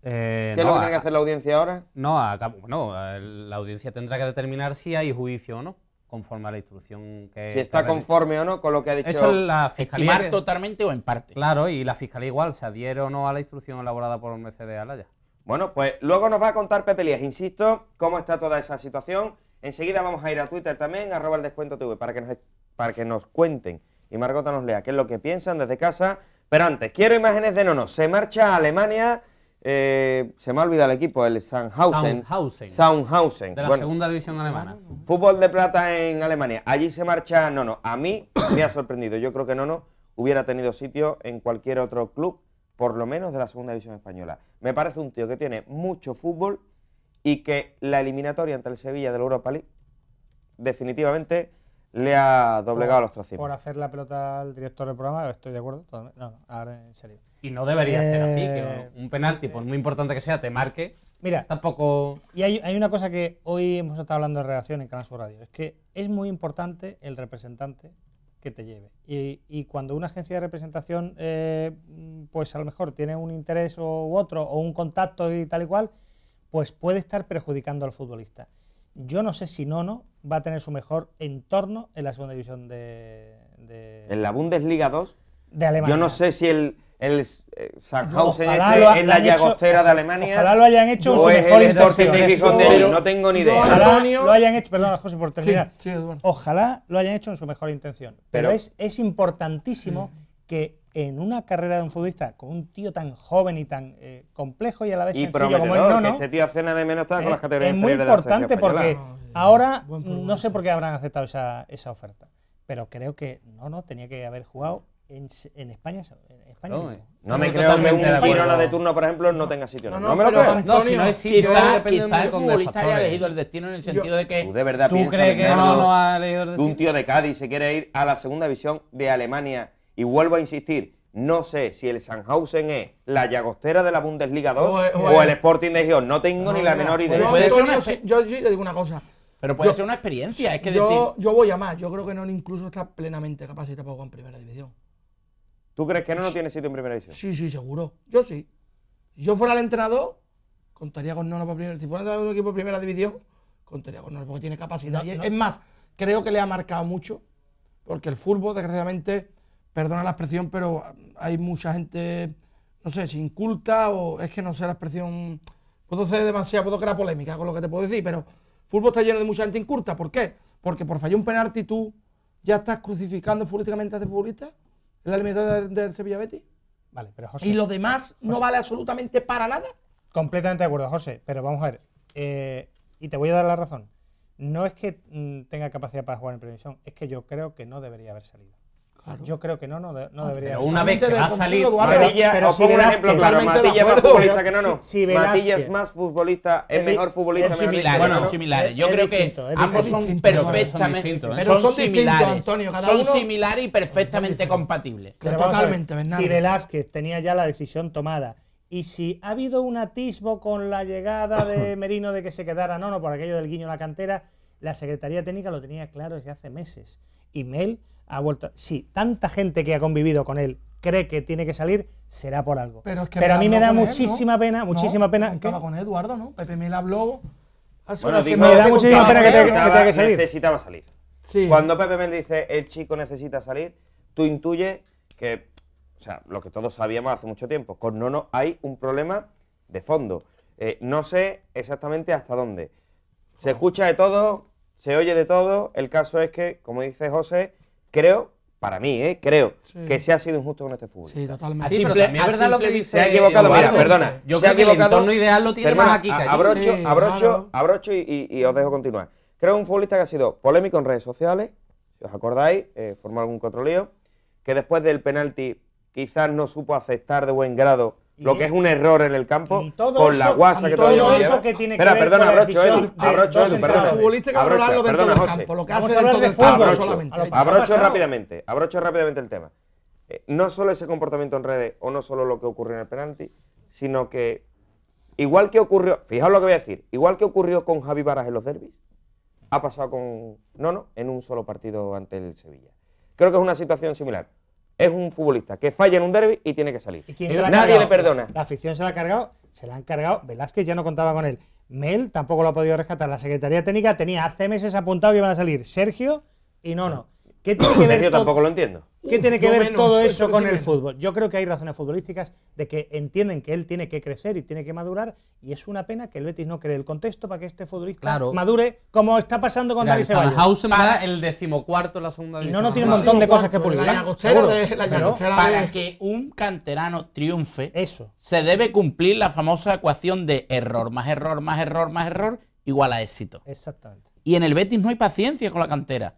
¿Qué es lo que tiene que hacer la audiencia ahora? La audiencia tendrá que determinar si hay juicio o no, conforme a la instrucción que... Si está conforme o no con lo que ha dicho... Eso es la Fiscalía... Estimar totalmente o en parte. Claro, y la Fiscalía igual, se adhiere o no a la instrucción elaborada por Mercedes Alaya. Bueno, pues luego nos va a contar Pepe Lías, insisto, cómo está toda esa situación. Enseguida vamos a ir a Twitter también, @eldescuentotv, para que nos cuenten y Margota nos lea qué es lo que piensan desde casa. Pero antes, quiero imágenes de Nono. Se marcha a Alemania... se me ha olvidado el equipo, el Sandhausen. De la segunda división alemana. Fútbol de plata en Alemania. Allí se marcha Nono. A mí me ha sorprendido. Yo creo que Nono hubiera tenido sitio en cualquier otro club, por lo menos de la segunda división española. Me parece un tío que tiene mucho fútbol y que la eliminatoria ante el Sevilla de la Europa League definitivamente le ha doblegado los trocitos. Por hacer la pelota al director del programa, estoy de acuerdo. No, ahora en serio. Y no debería ser así, que un penalti, por muy importante que sea, te marque. Mira, tampoco... Y hay una cosa que hoy hemos estado hablando en redacción en Canal Sur Radio, es que es muy importante el representante que te lleve. Y cuando una agencia de representación, pues a lo mejor tiene un interés u otro, o un contacto y tal y cual, pues puede estar perjudicando al futbolista. Yo no sé si Nono va a tener su mejor entorno en la segunda división en la Bundesliga 2, de Alemania. Yo no sé si el Sandhausen es la llagostera de Alemania. Ojalá lo hayan hecho en su mejor intención. No tengo ni idea. Ojalá lo hayan hecho, perdona José por terminar. Sí, Eduardo. Ojalá lo hayan hecho en su mejor intención. Pero es importantísimo que en una carrera de un futbolista con un tío tan joven y tan complejo y a la vez sencillo como el Nono, este tío hace nada de menos estar con las categorías es muy inferiores de la importante porque ahora no sé por qué habrán aceptado esa oferta, pero creo que Nono tenía que haber jugado en España. No me creo que un Girona de turno, por ejemplo, no tenga sitio. No me lo creo. No, si no es sitio, quizá el futbolista haya elegido el destino en el sentido de que... ¿Tú de verdad piensas que no ha elegido el destino? Un tío de Cádiz se quiere ir a la segunda división de Alemania y vuelvo a insistir, no sé si el Sandhausen es la llagostera de la Bundesliga 2 o el Sporting de Gijón. No tengo ni la menor idea. Yo le digo una cosa. Pero puede ser una experiencia, es que yo voy a más. Yo creo que Nono incluso está plenamente capacitado para jugar en primera división. ¿Tú crees que no tiene sitio en primera división? Sí, seguro. Yo sí. Si yo fuera el entrenador, contaría con Nono para primera. Si fuera un equipo de primera división, contaría con Nono porque tiene capacidad. Es más, creo que le ha marcado mucho, porque el fútbol, desgraciadamente, perdona la expresión, pero hay mucha gente, no sé, si inculta o es que no sé la expresión. Puedo ser demasiado, puedo crear polémica con lo que te puedo decir, pero el fútbol está lleno de mucha gente inculta. ¿Por qué? Porque por fallar un penalti tú ya estás crucificando futbolísticamente a este futbolista. ¿Es la eliminatoria del Sevilla Betis? Vale, pero José... ¿Y lo demás no vale absolutamente para nada? Completamente de acuerdo, José, pero vamos a ver, y te voy a dar la razón. No es que tenga capacidad para jugar en previsión, es que yo creo que no debería haber salido. Claro. Yo creo que no debería haber una vez que va a salir... Matilla, os pongo un ejemplo claro, Matilla es más futbolista que Nono. Matilla es más futbolista, es mejor futbolista. Son similares. Yo creo que ambos son perfectamente... Son similares, Antonio. Son similares y perfectamente compatibles. Totalmente, Bernardo. Si Velázquez tenía ya la decisión tomada y si ha habido un atisbo con la llegada de Merino de que se quedara Nono por aquello del guiño a la cantera, la Secretaría Técnica lo tenía claro desde hace meses. Y Mel ha vuelto. Si tanta gente que ha convivido con él cree que tiene que salir, será por algo. Pero a mí me da muchísima pena. No estaba con Eduardo, ¿no? Pepe Mel habló. Bueno, me da muchísima pena que tenga que salir. Necesitaba salir. Sí. Cuando Pepe Mel dice el chico necesita salir, tú intuyes que, o sea, lo que todos sabíamos hace mucho tiempo, con Nono hay un problema de fondo. No sé exactamente hasta dónde. Se escucha de todo, se oye de todo. El caso es que, como dice José, creo, para mí, creo que se ha sido injusto con este fútbol. Sí, totalmente. Sí, pero también es verdad lo que dice. Se ha equivocado, mira, Eduardo. perdona. Yo se ha creo que el equivocado. entorno ideal lo tiene Perdona, más aquí que allí. abrocho, Sí, abrocho, claro. abrocho y os dejo continuar. Creo que un futbolista que ha sido polémico en redes sociales, si os acordáis, formó algún controlío, que después del penalti quizás no supo aceptar de buen grado lo que es un error en el campo, y todo con la eso- guasa y que todo todavía eso lleva. que tiene que Espera, ver perdona, con la abrocho, decisión Edu, abrocho, de Edu, los perdona. entrenadores. El futbolista que Abrocha, valorarlo dentro perdona, del José. campo, lo que Vamos hace a hablar dentro de del campo fútbol. solamente. A lo- Abrocho pasado. rápidamente el tema. No solo ese comportamiento en redes o no solo lo que ocurrió en el penalti, sino que igual que ocurrió, fijaos lo que voy a decir, igual que ocurrió con Javi Varas en los derbis, ha pasado con Nono en un solo partido ante el Sevilla. Creo que es una situación similar. Es un futbolista que falla en un derbi y tiene que salir. ¿Y quién se la ha Nadie cargado? le perdona. La afición se la ha cargado, se la han cargado. Velázquez ya no contaba con él. Mel tampoco lo ha podido rescatar. La Secretaría Técnica tenía hace meses apuntado que iban a salir Sergio y Nono. ¿Qué tiene que ver Yo todo- tampoco lo entiendo. ¿Qué tiene que Yo ver menos, todo eso eso sí con el menos. fútbol? Yo creo que hay razones futbolísticas de que entienden que él tiene que crecer y tiene que madurar, y es una pena que el Betis no cree el contexto para que este futbolista Claro. madure, como está pasando con Mira, Dani el Ceballos. Sandhausen va el 14º en la segunda Y división. no tiene un alemana. montón de cosas que La pulir. llagostera seguro. de la Pero llagostera Para de- que un canterano triunfe, eso. se debe cumplir la famosa ecuación de error más error más error más error igual a éxito. Exactamente. Y en el Betis no hay paciencia con la cantera.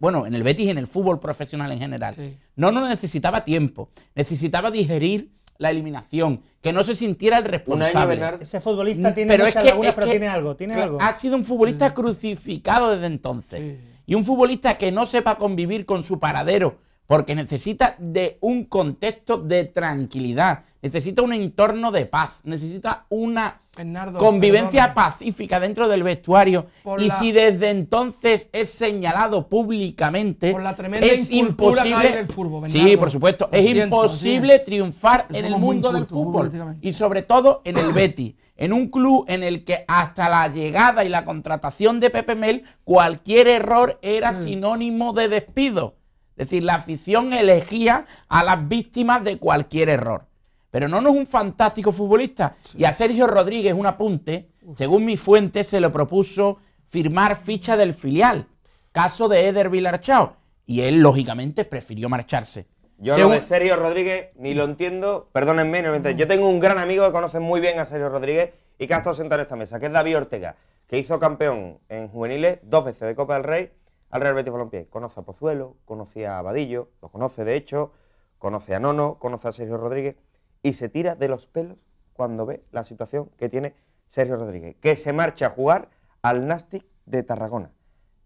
Bueno, en el Betis y en el fútbol profesional en general. Sí. No necesitaba tiempo, necesitaba digerir la eliminación, que no se sintiera el responsable. Bernardo. Ese futbolista tiene Pero muchas lagunas, pero tiene algo, tiene algo. Ha sido un futbolista crucificado desde entonces. Sí. Y un futbolista que no sepa convivir con su paradero, porque necesita de un contexto de tranquilidad, necesita un entorno de paz, necesita una Bernardo, convivencia perdona. pacífica dentro del vestuario. Por Y la- si desde entonces es señalado públicamente, Por la tremenda es incultura que imposible. hay en el fútbol, Sí, Bernardo. por supuesto, Lo es siento, imposible así es. triunfar en el Somos muy mundo del incultos fútbol futbolísticamente. y sobre todo en el Betis, en un club en el que hasta la llegada y la contratación de Pepe Mel cualquier error era sinónimo de despido. Es decir, la afición elegía a las víctimas de cualquier error. Pero no es un fantástico futbolista. Y a Sergio Rodríguez, un apunte, según mi fuente, se le propuso firmar ficha del filial. Caso de Eder Vilarchao. Y él, lógicamente, prefirió marcharse. Yo Según- lo de Sergio Rodríguez ni lo entiendo, perdónenme, no lo entiendo. Yo tengo un gran amigo que conoce muy bien a Sergio Rodríguez y que ha estado sentado en esta mesa, que es David Ortega, que hizo campeón en juveniles 2 veces de Copa del Rey al Real Betis Balompié. Conoce a Pozuelo, conoce a Vadillo, lo conoce de hecho, conoce a Nono, conoce a Sergio Rodríguez y se tira de los pelos cuando ve la situación que tiene Sergio Rodríguez, que se marcha a jugar al Nastic de Tarragona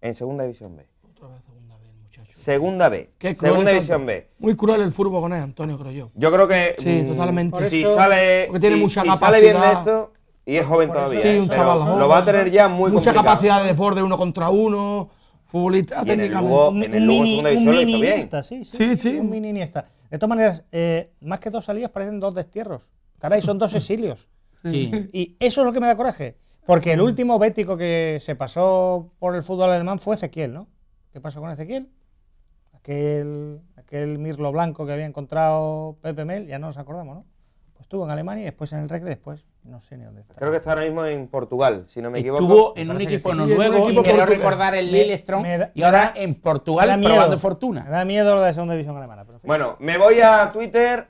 en Segunda División B. Otra vez segunda vez, muchacho. Segunda B, Qué cruel Segunda es División tanto. B. Muy cruel el fútbol con él, Antonio, creo yo. Yo creo que Sí, totalmente. Por si eso- sale, porque tiene si- mucha si sale bien de capacidad. esto y es joven Por eso- todavía, Sí, un pero chaval joven. lo va a tener ya muy Mucha complicado. capacidad de desborde 1 contra 1, futbolista Y en el técnicamente. Lugo- en el Lugo segunda división lo hizo bien. Iniesta, sí, Sí, sí. un mini Iniesta. De todas maneras, más que 2 salidas parecen 2 destierros. Caray, son 2 exilios. Sí. Y eso es lo que me da coraje. Porque el último bético que se pasó por el fútbol alemán fue Ezequiel, ¿no? ¿Qué pasó con Ezequiel? Aquel mirlo blanco que había encontrado Pepe Mel, ya no nos acordamos, ¿no? Pues estuvo en Alemania y después en el Recre, después no sé ni dónde está. Creo que está ahora mismo en Portugal, si no me equivoco. Estuvo en Me un parece que equipo sí. noruego en un equipo y quiero portugués. recordar el Me- Lillestrøm me da- y ahora me da- en Portugal Me da miedo. probando Me fortuna. da miedo lo de la segunda división alemana. Pero en fin. Bueno, me voy a Twitter,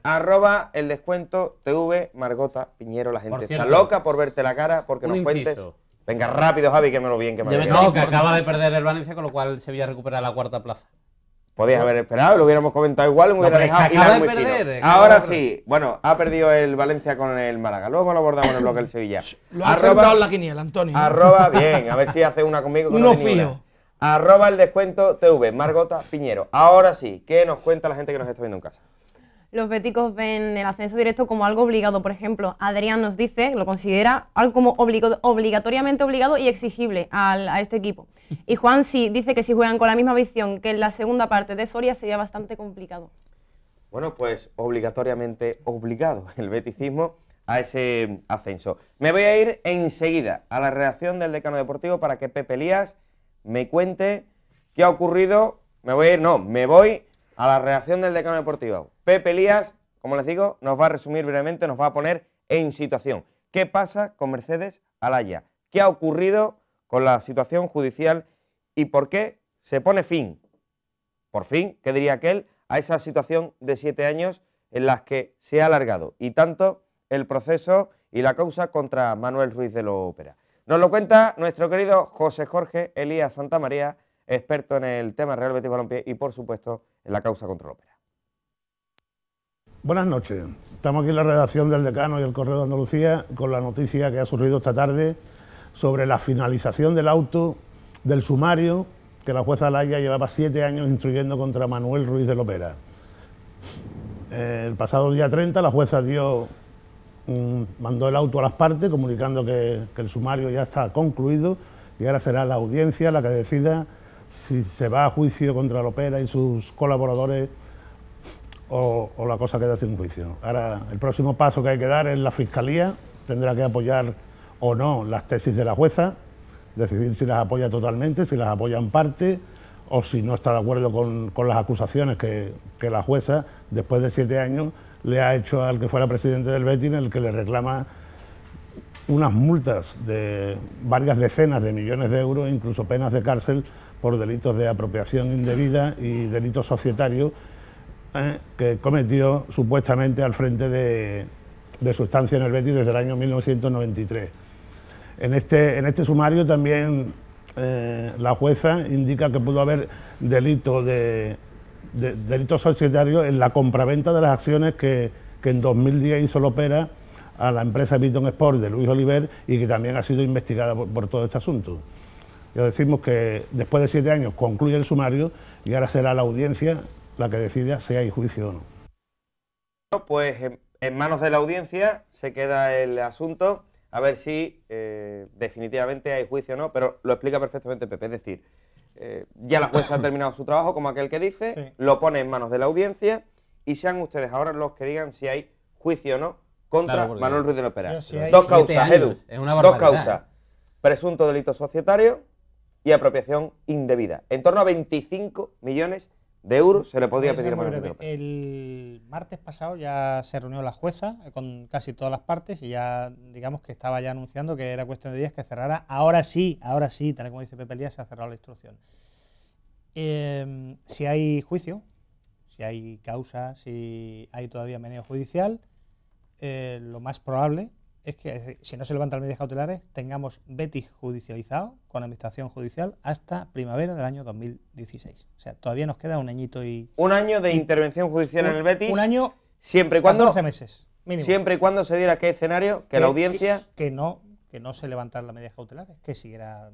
@el descuento TV, Margota Piñero. La gente Por está cierto, loca por verte la cara, porque un nos cuentes. inciso. Venga, rápido, Javi, que me lo bien que me Debe lo tener No, que acaba de perder el Valencia, con lo cual Sevilla recupera la 4ª plaza. Podías haber esperado, lo hubiéramos comentado igual, me hubiera pero es que dejado acaba hilar de muy perder, fino. acaba Ahora de perder. sí, bueno, ha perdido el Valencia con el Málaga. Luego lo abordamos en el bloque del Sevilla. Lo ha sentado en la quiniela, Antonio. Bien, a ver si hace una conmigo. Que Uno no tiene fijo. ninguna. @el descuento TV, Margota Piñero. Ahora sí, ¿qué nos cuenta la gente que nos está viendo en casa? Los béticos ven el ascenso directo como algo obligado. Por ejemplo, Adrián nos dice, lo considera algo como obligatoriamente obligado y exigible a este equipo. Y Juan sí dice que si juegan con la misma visión que en la segunda parte de Soria sería bastante complicado. Bueno, pues obligatoriamente obligado el beticismo a ese ascenso. Me voy a ir enseguida a la redacción del Decano Deportivo para que Pepe Elías me cuente qué ha ocurrido. Me voy a la redacción del Decano Deportivo. Pepe Elías, como les digo, nos va a resumir brevemente, nos va a poner en situación. ¿Qué pasa con Mercedes Alaya? ¿Qué ha ocurrido con la situación judicial y por qué se pone fin, por fin, que diría aquel, a esa situación de 7 años en las que se ha alargado y tanto el proceso y la causa contra Manuel Ruiz de Lopera? Nos lo cuenta nuestro querido José Jorge Elías Santamaría, experto en el tema Real Betis Balompié y, por supuesto, en la causa contra Lopera. Buenas noches. Estamos aquí en la redacción del Decano y el Correo de Andalucía con la noticia que ha surgido esta tarde sobre la finalización del auto del sumario que la jueza Alaya llevaba 7 años instruyendo contra Manuel Ruiz de Lopera. El pasado día 30 la jueza mandó el auto a las partes comunicando que el sumario ya está concluido y ahora será la audiencia la que decida si se va a juicio contra Lopera y sus colaboradores o la cosa queda sin juicio. Ahora el próximo paso que hay que dar es la Fiscalía, tendrá que apoyar o no las tesis de la jueza, decidir si las apoya totalmente, si las apoya en parte o si no está de acuerdo con las acusaciones que la jueza, después de 7 años, le ha hecho al que fuera presidente del Betis, en el que le reclama unas multas de varias decenas de millones de euros, incluso penas de cárcel por delitos de apropiación indebida y delitos societarios que cometió supuestamente al frente de su estancia en el Betis desde el año 1993. En este sumario también la jueza indica que pudo haber delitos societarios en la compraventa de las acciones que en 2010 hizo Lopera a la empresa Beaton Sport de Luis Oliver y que también ha sido investigada por todo este asunto. Ya decimos que después de 7 años concluye el sumario y ahora será la audiencia la que decida si hay juicio o no. Pues en manos de la audiencia se queda el asunto, a ver si definitivamente hay juicio o no, pero lo explica perfectamente Pepe, es decir, ya la jueza ha terminado su trabajo, como aquel que dice, sí, lo pone en manos de la audiencia y sean ustedes ahora los que digan si hay juicio o no contra Manuel Ruiz de Lopera. Si dos causas, Edu, dos causas, presunto delito societario y apropiación indebida, en torno a 25 millones de euros se le podría pedir a Manuel Ruiz de Lopera. El martes pasado ya se reunió la jueza con casi todas las partes y ya digamos que estaba ya anunciando que era cuestión de días que cerrara. Ahora sí, tal como dice Pepe Elías, se ha cerrado la instrucción. Si hay juicio, si hay causa, si hay todavía meneo judicial, lo más probable es que si no se levantan medidas cautelares tengamos Betis judicializado con administración judicial hasta primavera del año 2016. O sea, todavía nos queda un añito y... Un año de intervención judicial en el Betis. Un año, siempre y cuando 14 meses, mínimo. Siempre y cuando se diera qué escenario, que la audiencia... Que no se levantaran las medidas cautelares, que siguiera...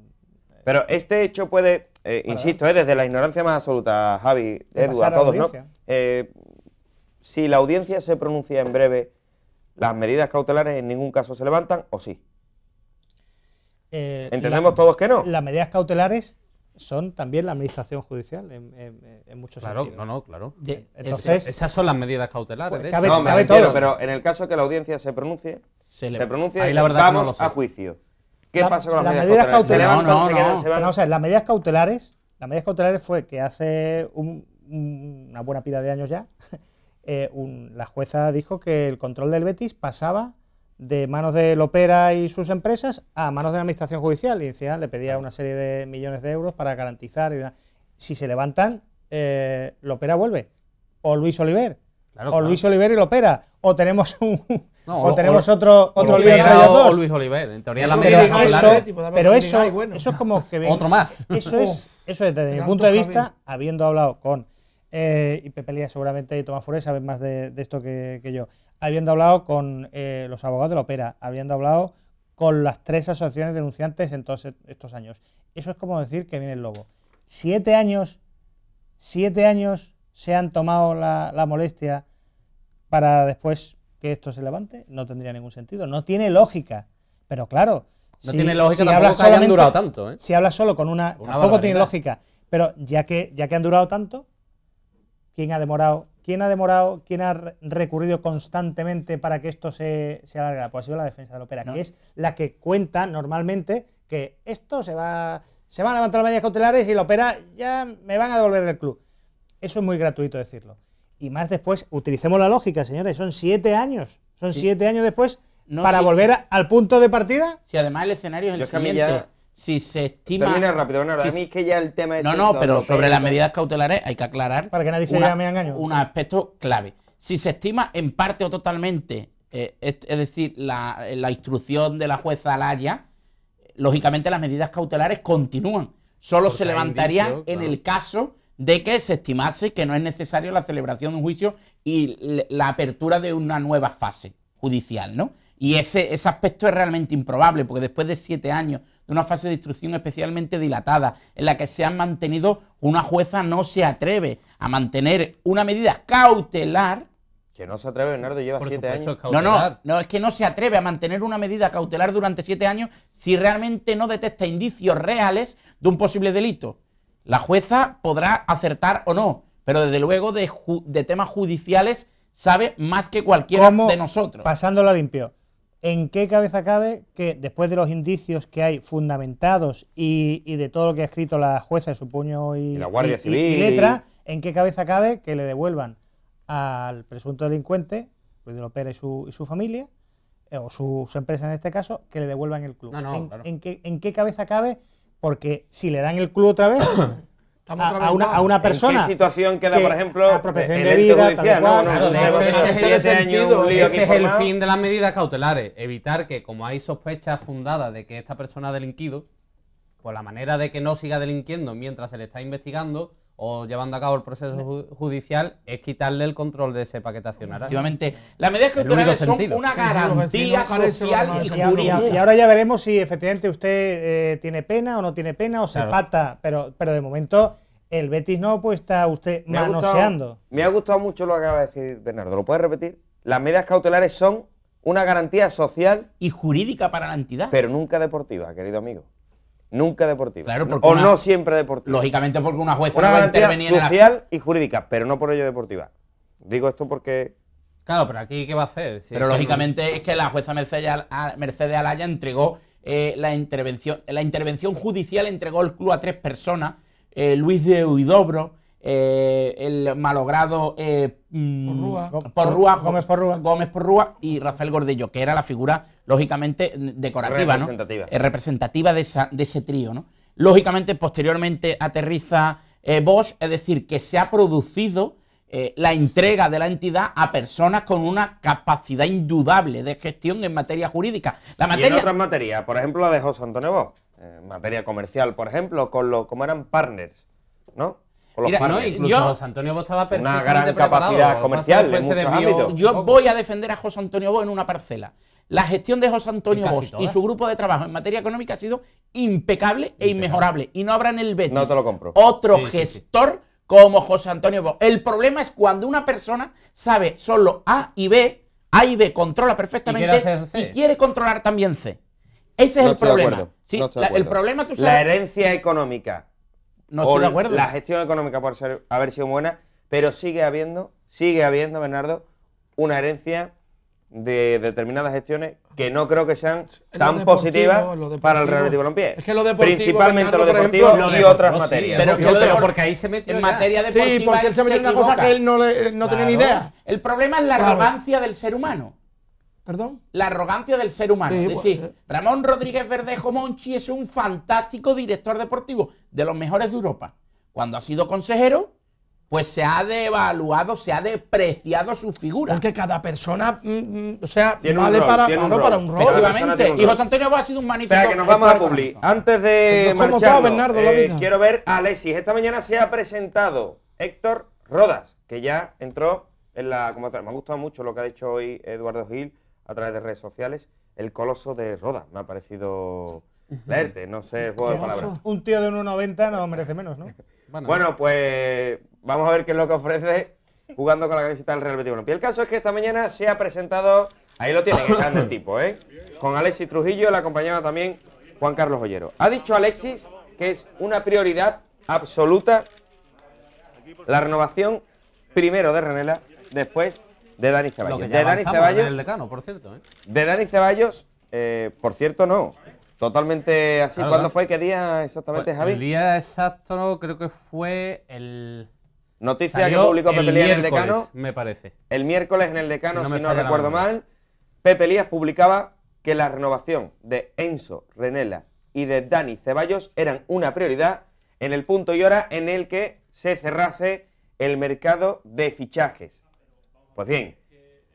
Pero este hecho puede, insisto, desde la ignorancia más absoluta, Javi, Edu, a todos, ¿no? Si la audiencia se pronuncia en breve, ¿las medidas cautelares en ningún caso se levantan o sí? ¿Entendemos todos que no? Las medidas cautelares son también la administración judicial en muchos sentidos. Claro. Entonces, esas son las medidas cautelares. Pues, cabe todo. Pero en el caso que la audiencia se pronuncie, ahí la verdad vamos a juicio. ¿Qué pasa con las medidas cautelares? ¿Se levantan, se quedan, se van? No, o sea, las medidas cautelares fue que hace una buena pila de años ya, la jueza dijo que el control del Betis pasaba de manos de Lopera y sus empresas a manos de la administración judicial y decía, le pedía una serie de millones de euros para garantizar. Si se levantan, Lopera vuelve, o Luis Oliver, Luis Oliver y Lopera, o tenemos otro lío entre ellos dos. O Luis Oliver, en teoría la medida cautelar. Pero eso es como que otro más. Eso es desde mi punto de vista, habiendo hablado con y Pepe Elías seguramente y Tomás Furé saben más de esto que yo, habiendo hablado con los abogados de Lopera, habiendo hablado con las 3 asociaciones denunciantes en todos estos años. Eso es como decir que viene el lobo. 7 años se han tomado la molestia para después que esto se levante, no tendría ningún sentido, no tiene lógica. Pero claro, no tiene lógica tampoco que hayan durado tanto. Si hablas solo con una tampoco tiene lógica. Pero ya que han durado tanto, ¿quién ha recurrido constantemente para que esto se alargara? Pues ha sido la defensa de Lopera, que es la que cuenta normalmente que esto se van a levantar las medidas cautelares y Lopera ya me van a devolver el club. Eso es muy gratuito decirlo. Y más después, utilicemos la lógica, señores, son 7 años. Son 7 años después para volver al punto de partida. Si además el escenario es Yo el es que a mí siguiente. ya- Si se estima... Termina rápido, Bernardo. si A mí es que ya el tema... No, pero sobre las medidas cautelares hay que aclarar Para que nadie se llame a engaño. un aspecto clave. Si se estima en parte o totalmente, es decir, la instrucción de la jueza Alaya, lógicamente las medidas cautelares continúan. Solo Porque se hay levantarían indicios, en claro. el caso de que se estimase que no es necesario la celebración de un juicio y la apertura de una nueva fase judicial, ¿no? Y ese aspecto es realmente improbable, porque después de 7 años de una fase de instrucción especialmente dilatada, en la que se han mantenido, una jueza no se atreve a mantener una medida cautelar. Que no se atreve, Bernardo, lleva Por 7 supuesto, años. es cautelar. No, es que no se atreve a mantener una medida cautelar durante 7 años si realmente no detecta indicios reales de un posible delito. La jueza podrá acertar o no, pero desde luego de temas judiciales sabe más que cualquiera ¿Cómo, de nosotros. pasándolo a limpio, ¿en qué cabeza cabe que después de los indicios que hay fundamentados y de todo lo que ha escrito la jueza de su puño y la Guardia y Civil letra, en qué cabeza cabe que le devuelvan al presunto delincuente, Ruiz de Lopera y su familia, o su empresa en este caso, que le devuelvan el club? Claro. ¿En qué cabeza cabe? Porque si le dan el club otra vez a una persona... ¿En qué situación queda, que por ejemplo, apropiación el de ente vida, judicial? tal cual? Claro, de hecho, ese es el 7 años, un lío aquí Ese es el formado. fin de las medidas cautelares. Evitar que, como hay sospechas fundadas de que esta persona ha delinquido, pues la manera de que no siga delinquiendo mientras se le está investigando o llevando a cabo el proceso judicial es quitarle el control de ese paquete accionario. Efectivamente, las medidas El único cautelares son sentido. una Sí, sí, lo que garantía decimos, parece lo social que y nos Y, jurídica. y ahora ya veremos si efectivamente usted tiene pena o no tiene pena o se Claro. pacta, pero de momento el Betis no pues está usted manoseando. Me ha gustado mucho lo que acaba de decir Bernardo. ¿Lo puedes repetir? Las medidas cautelares son una garantía social, Y jurídica para la entidad. pero nunca deportiva, querido amigo. Nunca deportiva. Claro, porque o una- no siempre deportiva. Lógicamente porque una jueza Una no va a garantía intervenir en la... social y jurídica, pero no por ello deportiva. Digo esto porque... Claro, pero aquí, ¿qué va a hacer? Si Pero es que lógicamente es que la jueza Mercedes Alaya entregó la intervención judicial, entregó el club a 3 personas, Luis de Huidobro, el malogrado Gómez Porrúa y Rafael Gordello, que era la figura, lógicamente, decorativa, Representativa. ¿no? Representativa de ese trío, ¿no? Lógicamente, posteriormente aterriza Bosch, es decir, que se ha producido la entrega de la entidad a personas con una capacidad indudable de gestión en materia jurídica. La Y en materia... otras materias, por ejemplo, la de José Antonio Bosch. En materia comercial, por ejemplo, como eran partners, ¿no? Con los Mira, No, partners. incluso Yo- José Antonio Bosch estaba Una perfectamente gran preparado. capacidad Lo que comercial pasa es que en después se muchos desvió ámbitos. Yo un poco. voy a defender a José Antonio Bosch en una parcela. La gestión de José Antonio En casi Bosch y todas. su grupo de trabajo en materia económica ha sido impecable e inmejorable. Y no habrá en el Betis No te lo compro. otro Sí, sí, sí. gestor como José Antonio Bosch. El problema es cuando una persona sabe solo A y B controla perfectamente quiere hacer C. y quiere controlar también C. Ese es No el estoy de problema. acuerdo, Sí, no estoy de el acuerdo. problema, tú La sabes... herencia económica No estoy o de acuerdo. la gestión económica por haber sido buena, pero sigue habiendo, Bernardo, una herencia de determinadas gestiones que no creo que sean En tan lo deportivo, positivas en lo para el deportivo. Real Betis Balompié. Es que lo deportivo, Principalmente Bernardo, lo por deportivo ejemplo, y lo otras deportivo, sí, materias. pero Pero que lo porque ahí se metió en ya. materia deportiva Sí, porque él se metió en una cosa equivoca. que él no tenía ni idea. El problema es la Claro. arrogancia del ser humano. ¿Perdón? La arrogancia del ser humano. Sí, Es decir, pues, Ramón Rodríguez Verdejo Monchi es un fantástico director deportivo, de los mejores de Europa. Cuando ha sido consejero, pues se ha devaluado, se ha depreciado su figura. Porque cada persona, o sea, Tiene un vale rol, para, tiene un claro, rol. para un rol. Cada persona Efectivamente. tiene un Y rol. José Antonio Bosch ha sido un magnífico. Espera, que nos vamos a gestor Publi. económico. Antes de Pues, ¿cómo marcharnos, está, Bernardo, la vida? quiero ver a Alexis. Esta mañana se ha presentado Héctor Rodas, que ya entró en la... Me ha gustado mucho lo que ha dicho hoy Eduardo Gil a través de redes sociales. El coloso de Rodas. Me ha parecido leerte, no sé, juego de palabras. Un tío de 1,90 no merece menos, ¿no? Bueno, pues vamos a ver qué es lo que ofrece jugando con la camiseta del Real Betis Balompié. El caso es que esta mañana se ha presentado, ahí lo tienen, el grande el tipo, con Alexis Trujillo, le acompañaba también Juan Carlos Ollero. Ha dicho Alexis que es una prioridad absoluta la renovación primero de Renela, después de Dani Lo Ceballos. que De ya Dani avanzamos Ceballos, en el decano, por cierto. de Dani Ceballos, por cierto, no. Totalmente así. Claro, ¿Cuándo claro. fue? ¿Qué día exactamente, Javi? El día exacto creo que fue el... Noticia que salió publicó el Pepe Lía en el miércoles, Decano. me parece. El miércoles en el Decano, Si no si me no falla la recuerdo memoria. mal. Pepe Elías publicaba que la renovación de Enzo Renela y de Dani Ceballos eran una prioridad en el punto y hora en el que se cerrase el mercado de fichajes. Pues bien,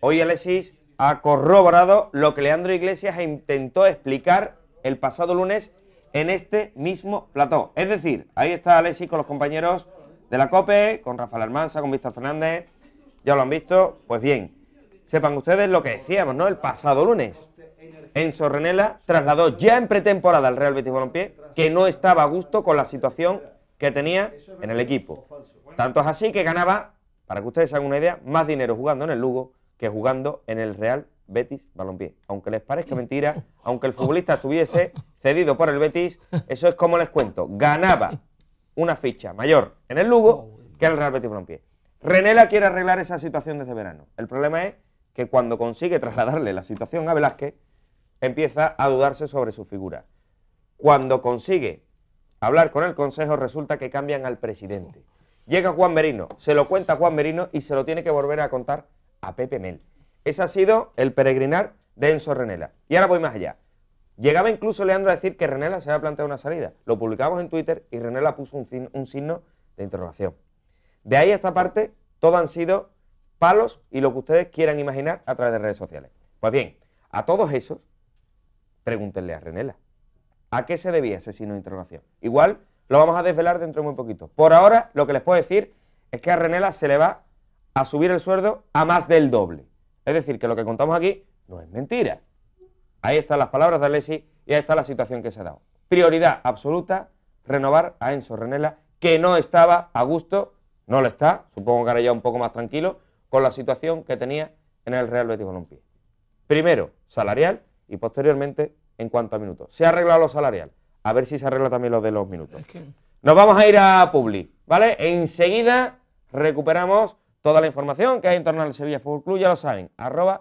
hoy Alexis ha corroborado lo que Leandro Iglesias intentó explicar el pasado lunes en este mismo plató. Es decir, ahí está Alexis con los compañeros de la COPE, con Rafael Almansa, con Víctor Fernández, ya lo han visto. Pues bien, sepan ustedes lo que decíamos, ¿no? El pasado lunes, Enzo Renela trasladó ya en pretemporada al Real Betis Balompié que no estaba a gusto con la situación que tenía en el equipo. Tanto es así que ganaba, para que ustedes se hagan una idea, más dinero jugando en el Lugo que jugando en el Real Betis Balompié. Aunque les parezca mentira, aunque el futbolista estuviese cedido por el Betis, eso es como les cuento, ganaba una ficha mayor en el Lugo que en el Real Betis Balompié. Renela quiere arreglar esa situación desde verano. El problema es que cuando consigue trasladarle la situación a Velázquez, empieza a dudarse sobre su figura. Cuando consigue hablar con el Consejo, resulta que cambian al presidente. Llega Juan Merino, se lo cuenta a Juan Merino y se lo tiene que volver a contar a Pepe Mel. Ese ha sido el peregrinar de Enzo Renela. Y ahora voy más allá. Llegaba incluso Leandro a decir que Renela se había planteado una salida. Lo publicamos en Twitter y Renela puso un signo de interrogación. De ahí a esta parte, todo han sido palos y lo que ustedes quieran imaginar a través de redes sociales. Pues bien, a todos esos, pregúntenle a Renela. ¿A qué se debía ese signo de interrogación? Igual lo vamos a desvelar dentro de muy poquito. Por ahora, lo que les puedo decir es que a Renela se le va a subir el sueldo a más del doble. Es decir, que lo que contamos aquí no es mentira. Ahí están las palabras de Alexis y ahí está la situación que se ha dado. Prioridad absoluta, renovar a Enzo Renela, que no estaba a gusto, no lo está, supongo que ahora ya un poco más tranquilo, con la situación que tenía en el Real Betis Balompié. Primero, salarial y posteriormente en cuanto a minutos. Se ha arreglado lo salarial, a ver si se arregla también lo de los minutos. Nos vamos a ir a Publi, ¿vale? Enseguida recuperamos toda la información que hay en torno al Sevilla Fútbol Club, ya lo saben,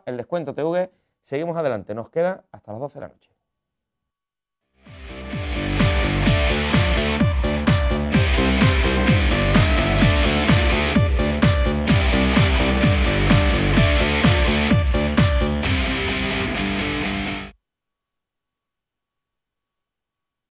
@eldescuentotv. Seguimos adelante, nos queda hasta las 12 de la noche.